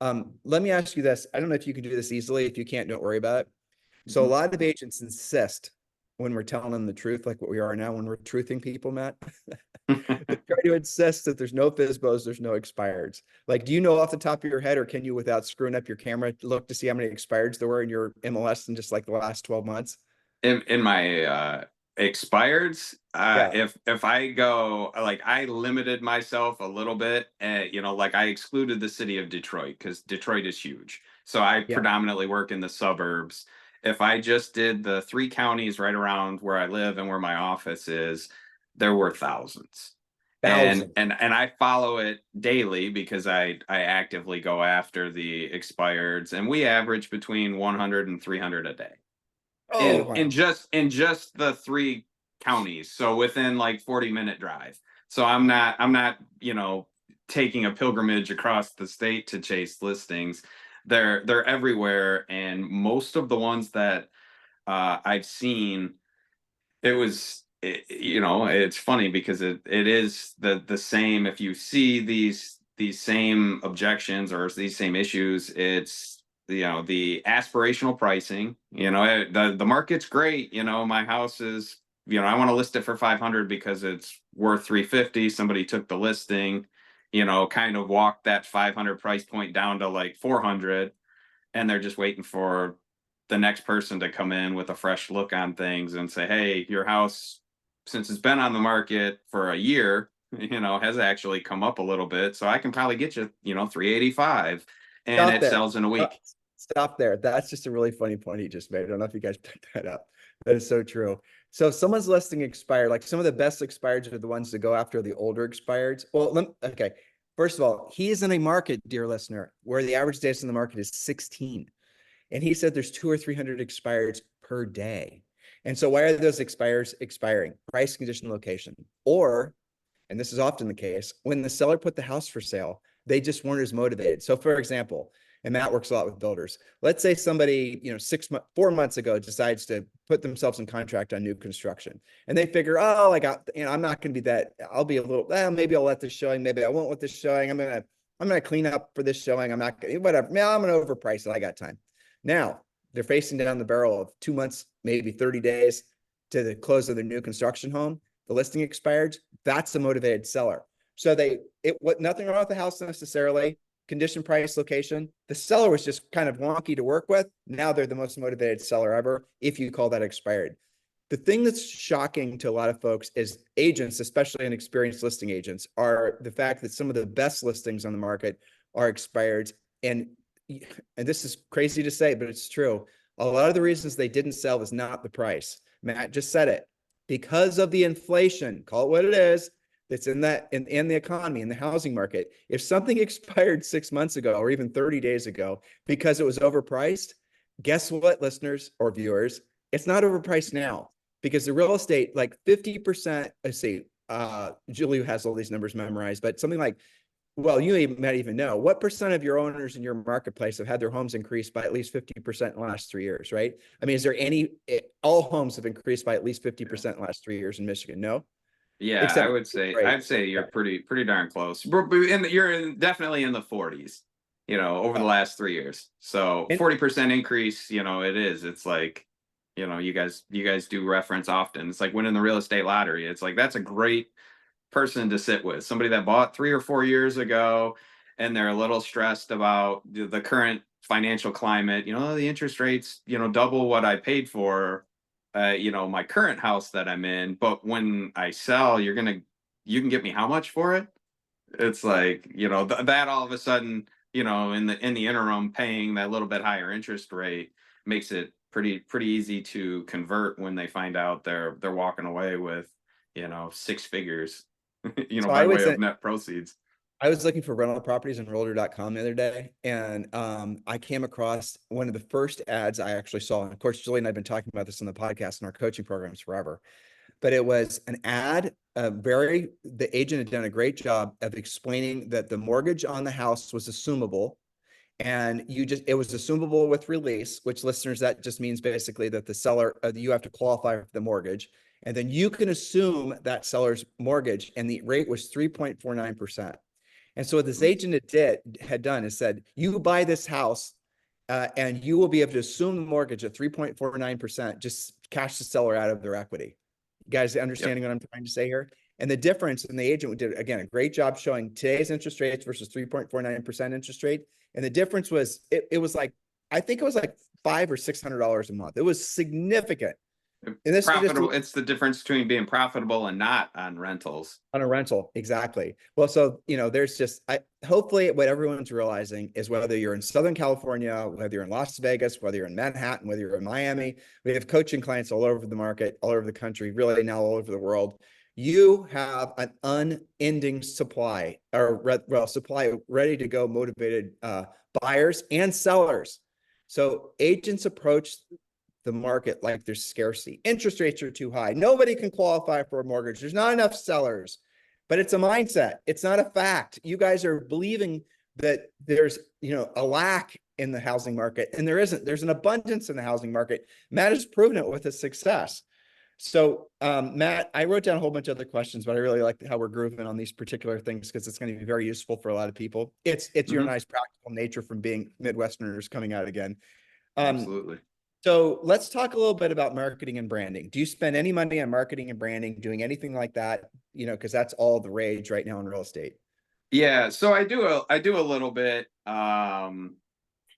Let me ask you this. I don't know if you can do this easily. If you can't, don't worry about it. So a lot of agents insist when we're telling them the truth, like what we are now when we're truthing people, Matt. They try to insist that there's no FSBOs, there's no expireds. Like, do you know off the top of your head, or can you, without screwing up your camera, look to see how many expireds there were in your MLS in just like the last 12 months? In my expireds, Yeah. if I go, like, I limited myself a little bit, like I excluded the city of Detroit because Detroit is huge. So I Yeah. predominantly work in the suburbs. If I just did the 3 counties right around where I live and where my office is, there were thousands. And Thousand. and I follow it daily because I actively go after the expireds, and we average between 100 and 300 a day Oh, in just the 3 counties, so within like 40-minute drive. So I'm not taking a pilgrimage across the state to chase listings. They're everywhere, and most of the ones that I've seen, it's funny because it is the same. If you see these same objections or these same issues, it's the aspirational pricing. The market's great. My house is, I want to list it for 500 because it's worth 350. Somebody took the listing, kind of walked that 500 price point down to like 400, and they're just waiting for the next person to come in with a fresh look on things and say, hey, your house, since it's been on the market for a year, has actually come up a little bit. So I can probably get you, 385, and stop it there. sells in a week. Stop there. That's just a really funny point he just made. I don't know if you guys picked that up. That is so true. So if someone's listing expired, like some of the best expireds are the ones that go after the older expireds. Well, okay. First of all, he is in a market, dear listener, where the average days in the market is 16. And he said there's 200 or 300 expireds per day. And so why are those expires expiring? Price, condition, location. Or, and this is often the case, when the seller put the house for sale, they just weren't as motivated. So for example, and Matt works a lot with builders. Let's say somebody, 4 months ago decides to put themselves in contract on new construction, and they figure, oh, I'm not going to be that. I'll be a little, maybe I'll let this showing. Maybe I won't let this showing. I'm gonna clean up for this showing. I'm not gonna, whatever. Man, I'm gonna overprice it. I got time. Now they're facing down the barrel of 2 months, maybe 30 days to the close of their new construction home. The listing expired. That's a motivated seller. So nothing wrong with the house necessarily. Condition, price, location. The seller was just kind of wonky to work with. Now they're the most motivated seller ever, if you call that expired. The thing that's shocking to a lot of folks is agents, especially inexperienced listing agents, are the fact that some of the best listings on the market are expired. And this is crazy to say, but it's true. A lot of the reasons they didn't sell is not the price. Matt just said it. Because of the inflation, call it what it is, that's in the economy, in the housing market. If something expired 6 months ago or even 30 days ago because it was overpriced, guess what, listeners or viewers? It's not overpriced now, because the real estate, like 50%, let's see, Julie has all these numbers memorized, but something like, well, you might even know, what percent of your owners in your marketplace have had their homes increased by at least 50% in the last 3 years, right? I mean, is there all homes have increased by at least 50% in the last 3 years in Michigan? No? Yeah, Except I'd say you're pretty darn close. You're definitely in the 40s, over the last 3 years. So 40% increase, it is. It's like, you guys do reference often. It's like winning the real estate lottery. It's like, that's a great person to sit with. Somebody that bought 3 or 4 years ago, and they're a little stressed about the current financial climate. The interest rates, double what I paid for my current house that I'm in, but when I sell, you can get me how much for it? It's like, that all of a sudden, in the interim, paying that little bit higher interest rate makes it pretty easy to convert when they find out they're walking away with, 6 figures, So by way of net proceeds. I was looking for rental properties on realtor.com the other day, and I came across one of the first ads I actually saw. And of course, Julie and I have been talking about this on the podcast and our coaching programs forever. But it was an ad. The agent had done a great job of explaining that the mortgage on the house was assumable, and it was assumable with release, which, listeners, that just means basically that the seller, you have to qualify for the mortgage, and then you can assume that seller's mortgage, and the rate was 3.49%. And so what this agent had done is said, you buy this house and you will be able to assume the mortgage at 3.49%, just cash the seller out of their equity. You guys understanding what I'm trying to say here? And the difference, and the agent did, again, a great job showing today's interest rates versus 3.49% interest rate. And the difference was, it was like, I think it was like $500 or $600 a month. It was significant. And this was just Profitable. It's the difference between being profitable and not on rentals. on a rental. Exactly. Well, so, there's just, hopefully what everyone's realizing is whether you're in Southern California, whether you're in Las Vegas, whether you're in Manhattan, whether you're in Miami, we have coaching clients all over the market, all over the country, really now all over the world. You have an unending supply supply ready to go, motivated buyers and sellers. So agents approach the market like there's scarcity. Interest rates are too high. Nobody can qualify for a mortgage. There's not enough sellers, but it's a mindset. It's not a fact. You guys are believing that there's, a lack in the housing market, and there isn't. There's an abundance in the housing market. Matt has proven it with his success. So, Matt, I wrote down a whole bunch of other questions, but I really like how we're grooving on these particular things because it's going to be very useful for a lot of people. It's your nice practical nature from being Midwesterners coming out again. Absolutely. So let's talk a little bit about marketing and branding. Do you spend any money on marketing and branding, doing anything like that? Because that's all the rage right now in real estate. Yeah, so I do a little bit.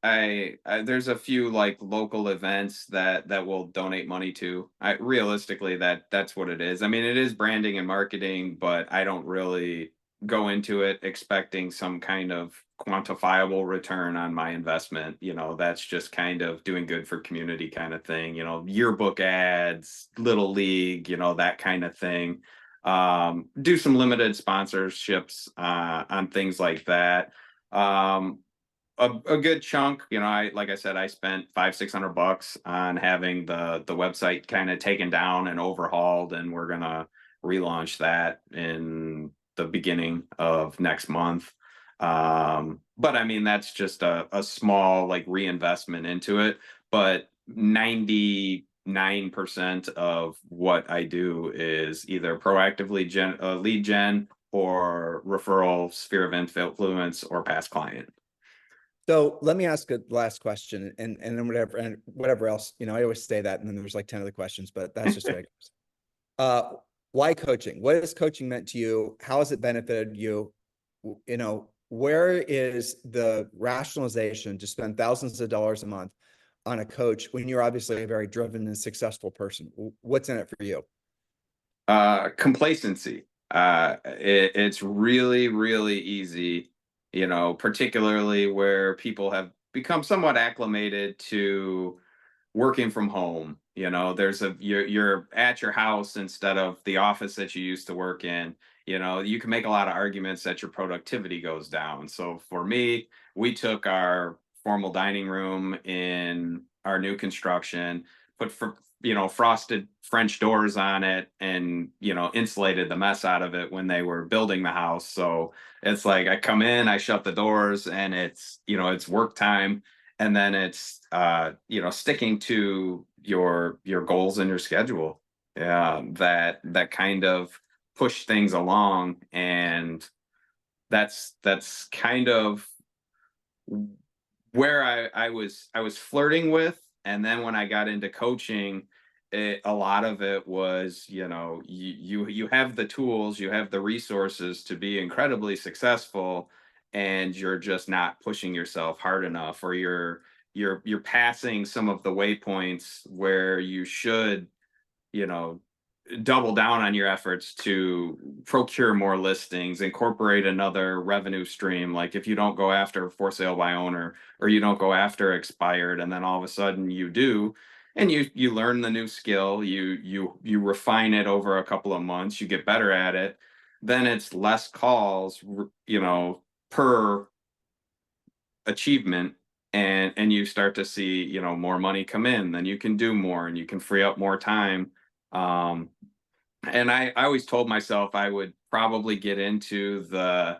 There's a few like local events that will donate money to. Realistically, that's what it is. I mean, it is branding and marketing, but I don't really go into it expecting some kind of quantifiable return on my investment. That's just kind of doing good for community kind of thing. Yearbook ads, little league, that kind of thing. Do some limited sponsorships on things like that. A good chunk, like I said, I spent $500-600 on having the website kind of taken down and overhauled, and we're gonna relaunch that in the beginning of next month. But I mean, that's just a small like reinvestment into it. But 99% of what I do is either proactively lead gen or referral, sphere of influence, or past client. So let me ask a last question, and then whatever else, I always say that, and then there's like 10 other questions, but that's just right. Why coaching? What has coaching meant to you? How has it benefited you? Where is the rationalization to spend thousands of dollars a month on a coach when you're obviously a very driven and successful person? What's in it for you? Complacency. It's really, really easy, particularly where people have become somewhat acclimated to working from home. You're at your house instead of the office that you used to work in. You can make a lot of arguments that your productivity goes down. So for me, we took our formal dining room in our new construction, put frosted French doors on it, and insulated the mess out of it when they were building the house. So it's like I come in, I shut the doors, and it's work time. And then it's sticking to your goals and your schedule. Yeah, that kind of push things along, and that's kind of where I was flirting with. And then when I got into coaching, a lot of it was, you have the tools, you have the resources to be incredibly successful, and you're just not pushing yourself hard enough, or you're passing some of the waypoints where you should, double down on your efforts to procure more listings, incorporate another revenue stream. Like if you don't go after for sale by owner, or you don't go after expired, and then all of a sudden you do, and you learn the new skill, you refine it over a couple of months, you get better at it, then it's less calls, per achievement, and you start to see, more money come in, then you can do more and you can free up more time. And I always told myself I would probably get into the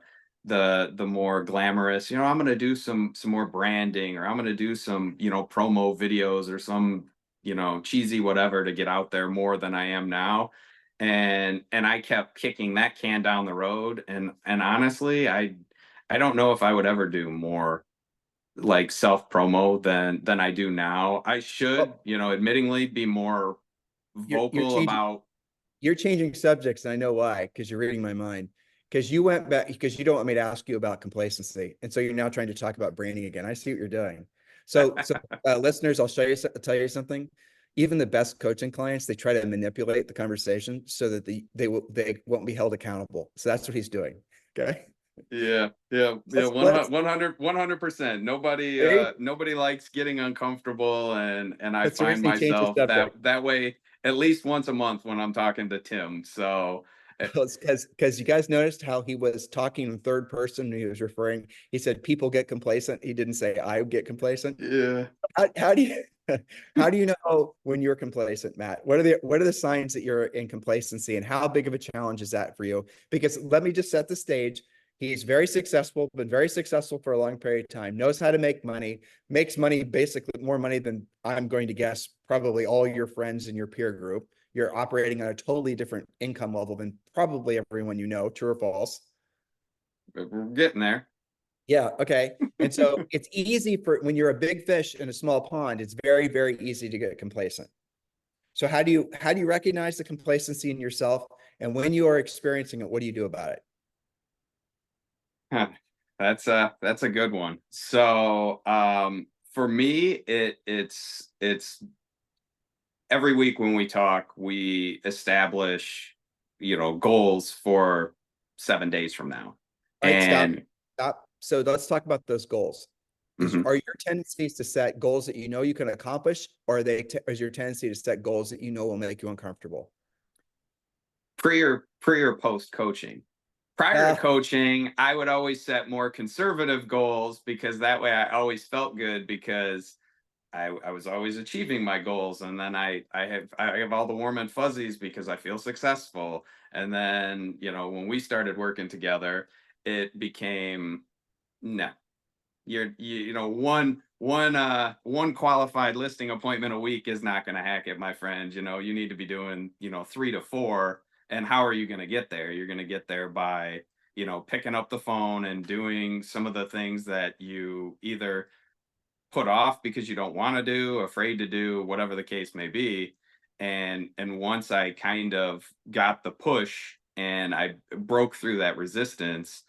more glamorous, I'm going to do some more branding, or I'm going to do some, promo videos, or some, cheesy whatever to get out there more than I am now. And I kept kicking that can down the road. And honestly, I don't know if I would ever do more like self promo than I do now. I should, Well, admittingly be more you're vocal changing about. you're changing subjects, and I know why, because you're reading my mind. Because you went back because you don't want me to ask you about complacency, and so you're now trying to talk about branding again. I see what you're doing. So listeners, tell you something. Even the best coaching clients, they try to manipulate the conversation so that they won't be held accountable. So that's what he's doing. Okay. Yeah, yeah, yeah. Let's 100%. Nobody, there you nobody likes getting uncomfortable, and I That's the find reason he changed the myself subject. that way at least once a month when I'm talking to Tim. So, Because you guys noticed how he was talking in third person when he was referring. He said people get complacent. He didn't say I get complacent. yeah. How do you how do you know when you're complacent, Matt? What are the signs that you're in complacency, and how big of a challenge is that for you? Because let me just set the stage. He's very successful, been very successful for a long period of time, knows how to make money, makes money, basically more money than I'm going to guess probably all your friends in your peer group. You're operating on a totally different income level than probably everyone you know, true or false. We're getting there. Yeah, okay. And so it's easy for when you're a big fish in a small pond, it's very, very easy to get complacent. So how do you recognize the complacency in yourself? And when you are experiencing it, what do you do about it? Huh. That's a good one. So, for me, it's every week when we talk, we establish, goals for 7 days from now. All right, stop, And stop. So let's talk about those goals. mhm. Are your tendencies to set goals that you know you can accomplish, or is your tendency to set goals that you know will make you uncomfortable? Pre or post coaching. Prior to Uh, coaching, I would always set more conservative goals because that way I always felt good because I was always achieving my goals, and then I have all the warm and fuzzies because I feel successful. And then, when we started working together, it became no. One qualified listing appointment a week is not going to hack it, my friend. You need to be doing 3 to 4. And how are you going to get there? You're going to get there by picking up the phone and doing some of the things that you either put off because you don't want to do, afraid to do, whatever the case may be. And once I kind of got the push and I broke through that resistance,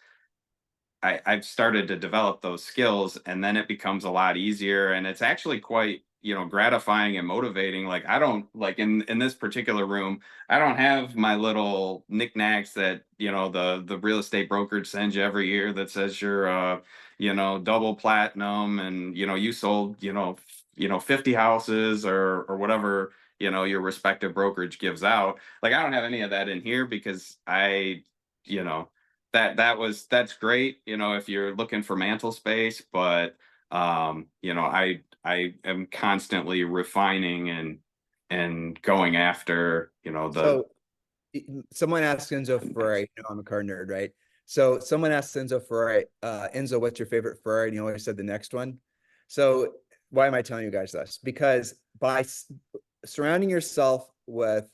I've started to develop those skills, and then it becomes a lot easier, and it's actually quite gratifying and motivating. Like, I don't like in this particular room, I don't have my little knickknacks that the real estate brokerage sends you every year that says you're double platinum, and you sold 50 houses or whatever your respective brokerage gives out. Like, I don't have any of that in here because you know that's great, if you're looking for mantle space, but I am constantly refining and going after, the so someone asked Enzo Ferrari, I'm a car nerd, right? So someone asked Enzo Ferrari, Enzo, what's your favorite Ferrari? And he always said the next one. So why am I telling you guys this? Because by surrounding yourself with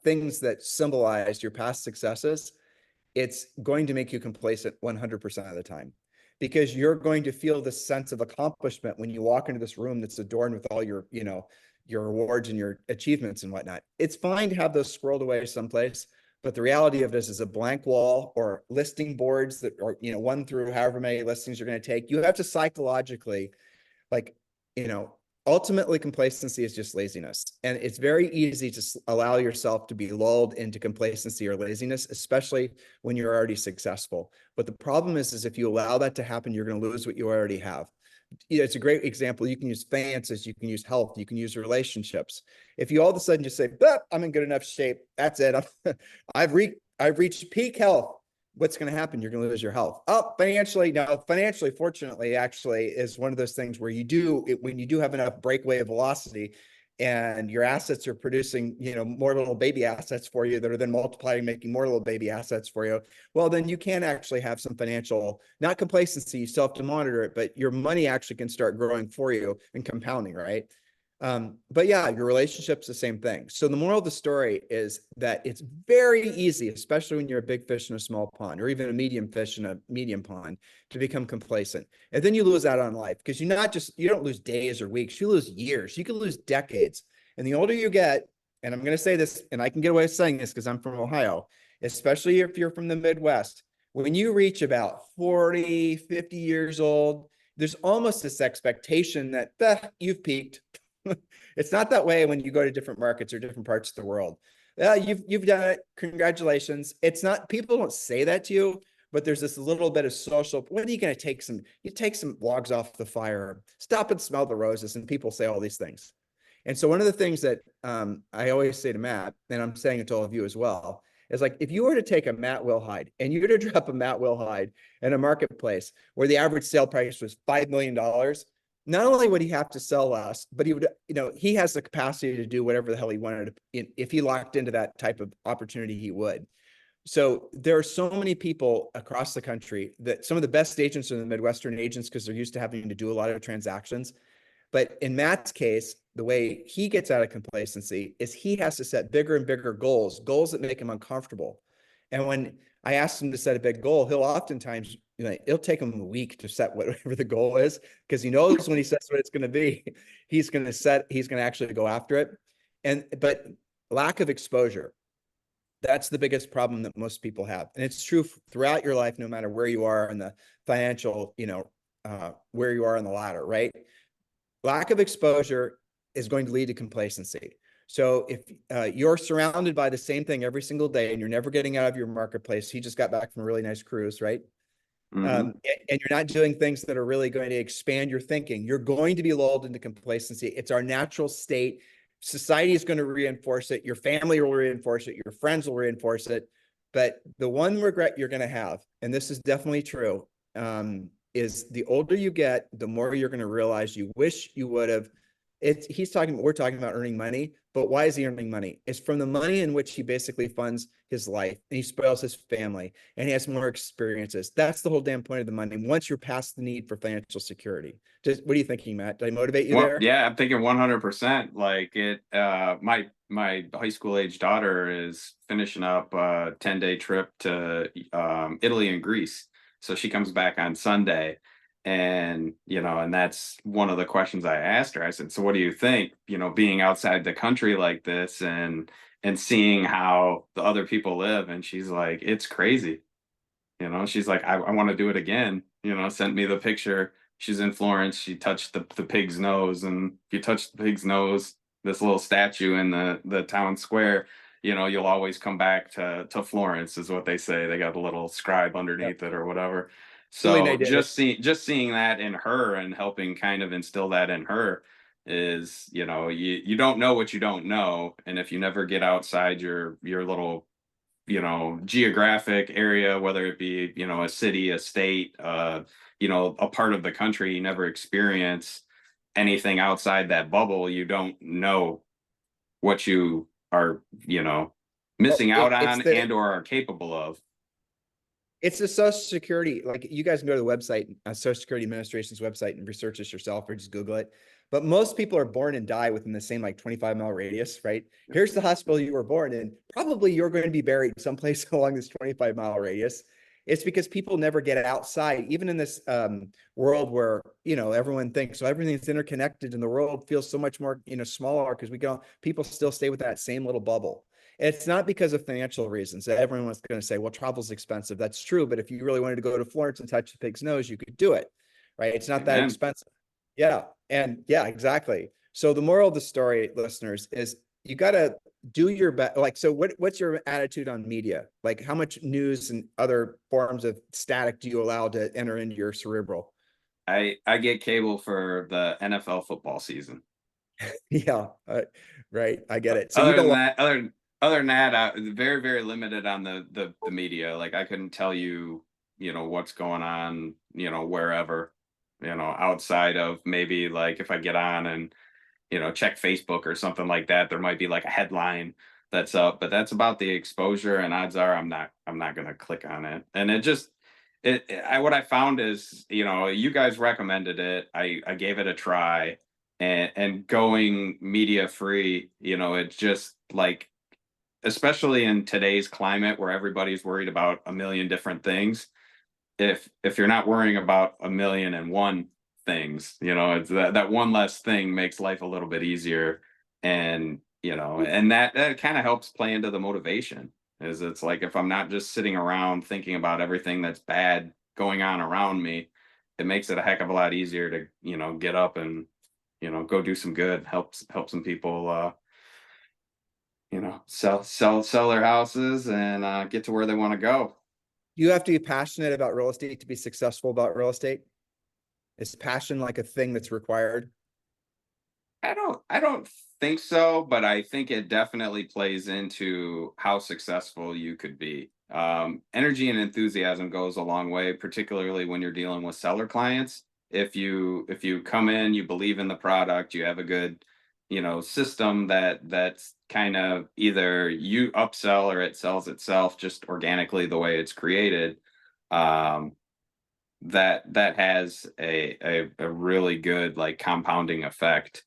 things that symbolize your past successes, it's going to make you complacent 100% of the time, because you're going to feel this sense of accomplishment when you walk into this room that's adorned with all your, your awards and your achievements and whatnot. It's fine to have those squirreled away someplace, but the reality of this is a blank wall or listing boards that are, one through however many listings you're going to take. You have to psychologically, like, you know, ultimately complacency is just laziness. And it's very easy to allow yourself to be lulled into complacency or laziness, especially when you're already successful. But the problem is if you allow that to happen, you're going to lose what you already have. It's a great example. You can use finances, you can use health, you can use relationships. If you all of a sudden just say, I'm in good enough shape, that's it. I've reached peak health. What's going to happen? You're going to lose your health. Financially, fortunately, actually is one of those things where when you do have enough breakaway velocity and your assets are producing, more little baby assets for you that are then multiplying, making more little baby assets for you. Well, then you can actually have some financial, not complacency. You still have to monitor it, but your money actually can start growing for you and compounding, right? But yeah, your relationship's the same thing. So the moral of the story is that it's very easy, especially when you're a big fish in a small pond, or even a medium fish in a medium pond, to become complacent. And then you lose out on life, because you don't lose days or weeks, you lose years, you can lose decades. And the older you get, and I'm going to say this, and I can get away with saying this because I'm from Ohio, especially if you're from the Midwest, when you reach about 40, 50 years old, there's almost this expectation that you've peaked. It's not that way when you go to different markets or different parts of the world. Yeah, you've done it. Congratulations. It's not, people don't say that to you, but there's this little bit of social. When are you going to take some logs off the fire, stop and smell the roses, and people say all these things. And so one of the things that I always say to Matt, and I'm saying it to all of you as well, is like, if you were to take a Matt Wilhide and you were to drop a Matt Wilhide in a marketplace where the average sale price was $5 million, not only would he have to sell less, but he would, he has the capacity to do whatever the hell he wanted to, if he locked into that type of opportunity, he would. So there are so many people across the country that some of the best agents are the Midwestern agents, because they're used to having to do a lot of transactions. But in Matt's case, the way he gets out of complacency is he has to set bigger and bigger goals that make him uncomfortable. And when I ask him to set a big goal, he'll oftentimes, it'll take him a week to set whatever the goal is, because he knows when he sets what it's going to be, he's going to actually go after it. But lack of exposure, that's the biggest problem that most people have. And it's true throughout your life, no matter where you are in the financial, where you are on the ladder, right? Lack of exposure is going to lead to complacency. So if you're surrounded by the same thing every single day and you're never getting out of your marketplace, he just got back from a really nice cruise, right? Mm-hmm. And you're not doing things that are really going to expand your thinking, you're going to be lulled into complacency. It's our natural state. Society is going to reinforce it. Your family will reinforce it. Your friends will reinforce it. But the one regret you're going to have, and this is definitely true, is the older you get, the more you're going to realize you wish you would have. We're talking about earning money, but why is he earning money? It's from the money in which he basically funds his life, and he spoils his family, and he has more experiences. That's the whole damn point of the money. Once you're past the need for financial security. What are you thinking, Matt? Did I motivate you there? Yeah, I'm thinking 100%. Like my high school age daughter is finishing up a 10-day trip to Italy and Greece. So she comes back on Sunday. And, and that's one of the questions I asked her. I said, so what do you think, being outside the country like this and seeing how the other people live? And she's like, it's crazy. She's like, I want to do it again, sent me the picture. She's in Florence. She touched the pig's nose. And if you touch the pig's nose, this little statue in the town square, you'll always come back to Florence, is what they say. They got a little scribe underneath it or whatever. So just seeing that in her and helping kind of instill that in her is, you don't know what you don't know. And if you never get outside your little, geographic area, whether it be, a city, a state, a part of the country, you never experience anything outside that bubble, you don't know what you are, missing out on and or are capable of. It's the Social Security, like you guys can go to the website, Social Security Administration's website, and research this yourself, or just Google it. But most people are born and die within the same 25-mile radius, right? Here's the hospital you were born in. Probably you're going to be buried someplace along this 25-mile radius. It's because people never get outside, even in this world where, everyone thinks, so everything's interconnected and the world feels so much more, smaller, because people still stay with that same little bubble. It's not because of financial reasons. Everyone was going to say, well, travel's expensive. That's true. But if you really wanted to go to Florence and touch the pig's nose, you could do it, right? It's not that expensive. Yeah. And yeah, exactly. So the moral of the story, listeners, is you got to do your best. Like, so what's your attitude on media? Like, how much news and other forms of static do you allow to enter into your cerebral? I get cable for the NFL football season. Yeah. Right. I get it. So other than that, very, very limited on the media. Like, I couldn't tell you, what's going on, wherever, outside of maybe like if I get on and, check Facebook or something like that, there might be like a headline that's up, but that's about the exposure, and odds are I'm not going to click on it. And what I found is, you guys recommended it. I gave it a try, and going media free, you know, it's just like, especially in today's climate where everybody's worried about a million different things, if you're not worrying about a million and one things, you know, it's that one less thing makes life a little bit easier. And you know, and that kind of helps play into the motivation, is it's like, if I'm not just sitting around thinking about everything that's bad going on around me, it makes it a heck of a lot easier to, you know, get up and, you know, go do some good, help some people, you know, sell their houses and get to where they want to go. You have to be passionate about real estate to be successful about real estate. Is passion like a thing that's required? I don't think so, but I think it definitely plays into how successful you could be. Energy and enthusiasm goes a long way, particularly when you're dealing with seller clients. If you come in, you believe in the product, you have a good, you know, system that's kind of either you upsell or it sells itself just organically the way it's created. Um, that has a really good like compounding effect.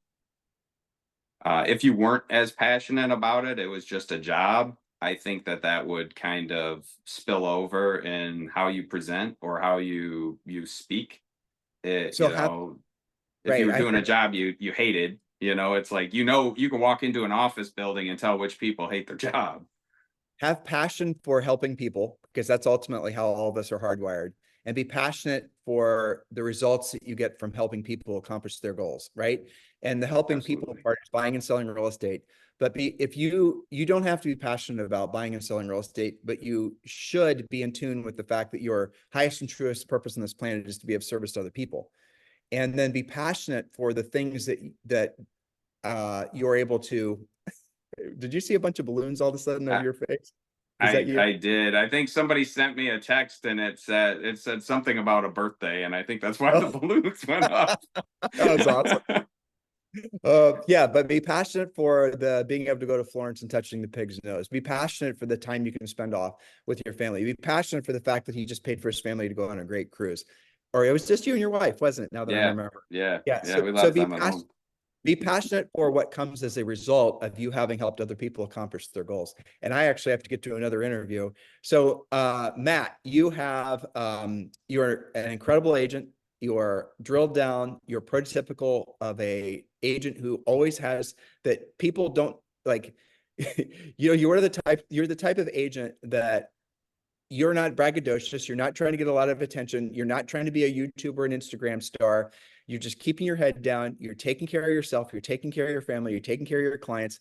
If you weren't as passionate about it, it was just a job, I think that would kind of spill over in how you present or how you speak. It, So you have, know, if you right. were doing a job you hated, you know, it's like, you know, you can walk into an office building and tell which people hate their job. Have passion for helping people, because that's ultimately how all of us are hardwired, and be passionate for the results that you get from helping people accomplish their goals, right? And the helping people Absolutely. part is buying and selling real estate. But if you don't have to be passionate about buying and selling real estate, but you should be in tune with the fact that your highest and truest purpose on this planet is to be of service to other people. And then be passionate for the things that you're able to. Did you see a bunch of balloons all of a sudden over I, your face? Is that I you? I did. I think somebody sent me a text and it said something about a birthday, and I think that's why the Oh, balloons went up. that was awesome. Yeah, but be passionate for the being able to go to Florence and touching the pig's nose. Be passionate for the time you can spend off with your family. Be passionate for the fact that he just paid for his family to go on a great cruise. Or it was just you and your wife, wasn't it? Now that I Yeah, remember. yeah, Yeah. yeah. So, We had a lot so of time at home. be passionate for what comes as a result of you having helped other people accomplish their goals. And I actually have to get to another interview. So Matt, you're an incredible agent. You're drilled down, you're prototypical of a agent who always has that people don't like. You know, you're the type of agent that you're not braggadocious. You're not trying to get a lot of attention. You're not trying to be a YouTuber, an Instagram star. You're just keeping your head down. You're taking care of yourself. You're taking care of your family. You're taking care of your clients,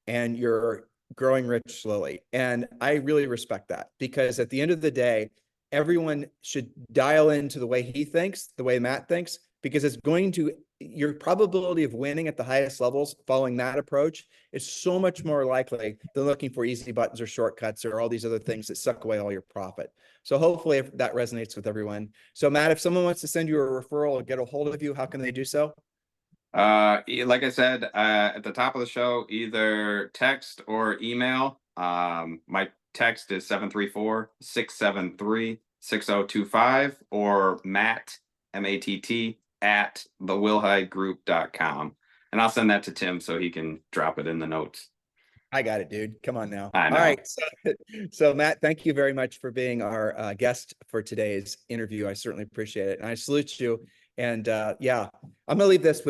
and you're growing rich slowly. And I really respect that, because at the end of the day, everyone should dial into the way he thinks, the way Matt thinks, because it's going to, your probability of winning at the highest levels following that approach is so much more likely than looking for easy buttons or shortcuts or all these other things that suck away all your profit. So hopefully if that resonates with everyone. So Matt, if someone wants to send you a referral or get a hold of you, how can they do so? Like I said, at the top of the show, either text or email. My text is 734-673-6025, or Matt, MATT, at thewilhidegroup.com. And I'll send that to Tim so he can drop it in the notes. I got it, dude. Come on now. I All know. right. So Matt, thank you very much for being our guest for today's interview. I certainly appreciate it. And I salute you. And yeah, I'm gonna leave this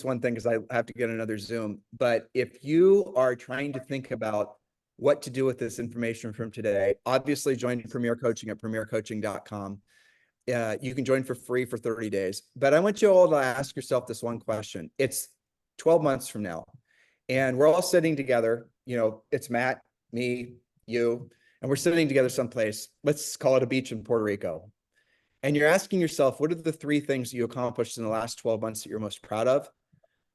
one thing because I have to get another Zoom. But if you are trying to think about what to do with this information from today, obviously join Premier Coaching at premiercoaching.com. You can join for free for 30 days. But I want you all to ask yourself this one question. It's 12 months from now, and we're all sitting together. You know, it's Matt, me, you, and we're sitting together someplace. Let's call it a beach in Puerto Rico. And you're asking yourself, what are the 3 things you accomplished in the last 12 months that you're most proud of?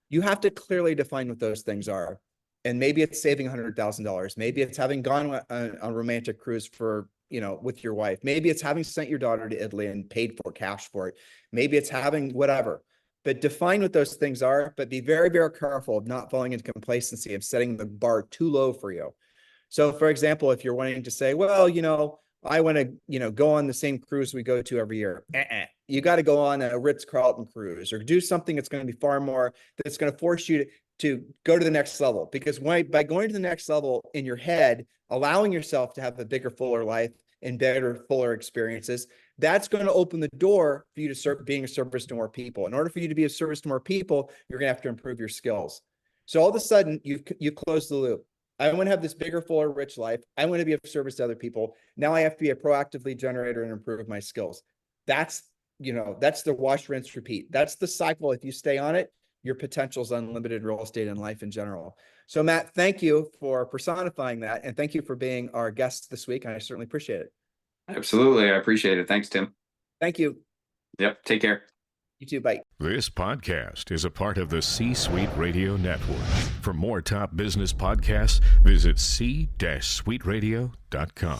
You have to clearly define what those things are. And maybe it's saving $100,000. Maybe it's having gone on a romantic cruise for, you know, with your wife. Maybe it's having sent your daughter to Italy and paid for cash for it. Maybe it's having whatever. But define what those things are, but be very, very careful of not falling into complacency, of setting the bar too low for you. So for example, if you're wanting to say, well, you know, I want to, you know, go on the same cruise we go to every year. you got to go on a Ritz-Carlton cruise or do something that's going to be far more, that's going to force you to go to the next level. Because by going to the next level in your head, allowing yourself to have a bigger, fuller life and better, fuller experiences, that's going to open the door for you to start being a service to more people. In order for you to be a service to more people, you're going to have to improve your skills. So all of a sudden, you close the loop. I want to have this bigger, fuller, rich life. I want to be of service to other people. Now I have to be a proactive lead generator and improve my skills. That's the wash, rinse, repeat. That's the cycle. If you stay on it, your potential is unlimited real estate and life in general. So Matt, thank you for personifying that. And thank you for being our guest this week. I certainly appreciate it. Absolutely. I appreciate it. Thanks, Tim. Thank you. Yep. Take care. You too. Bye. This podcast is a part of the C-Suite Radio Network. For more top business podcasts, visit c-suiteradio.com.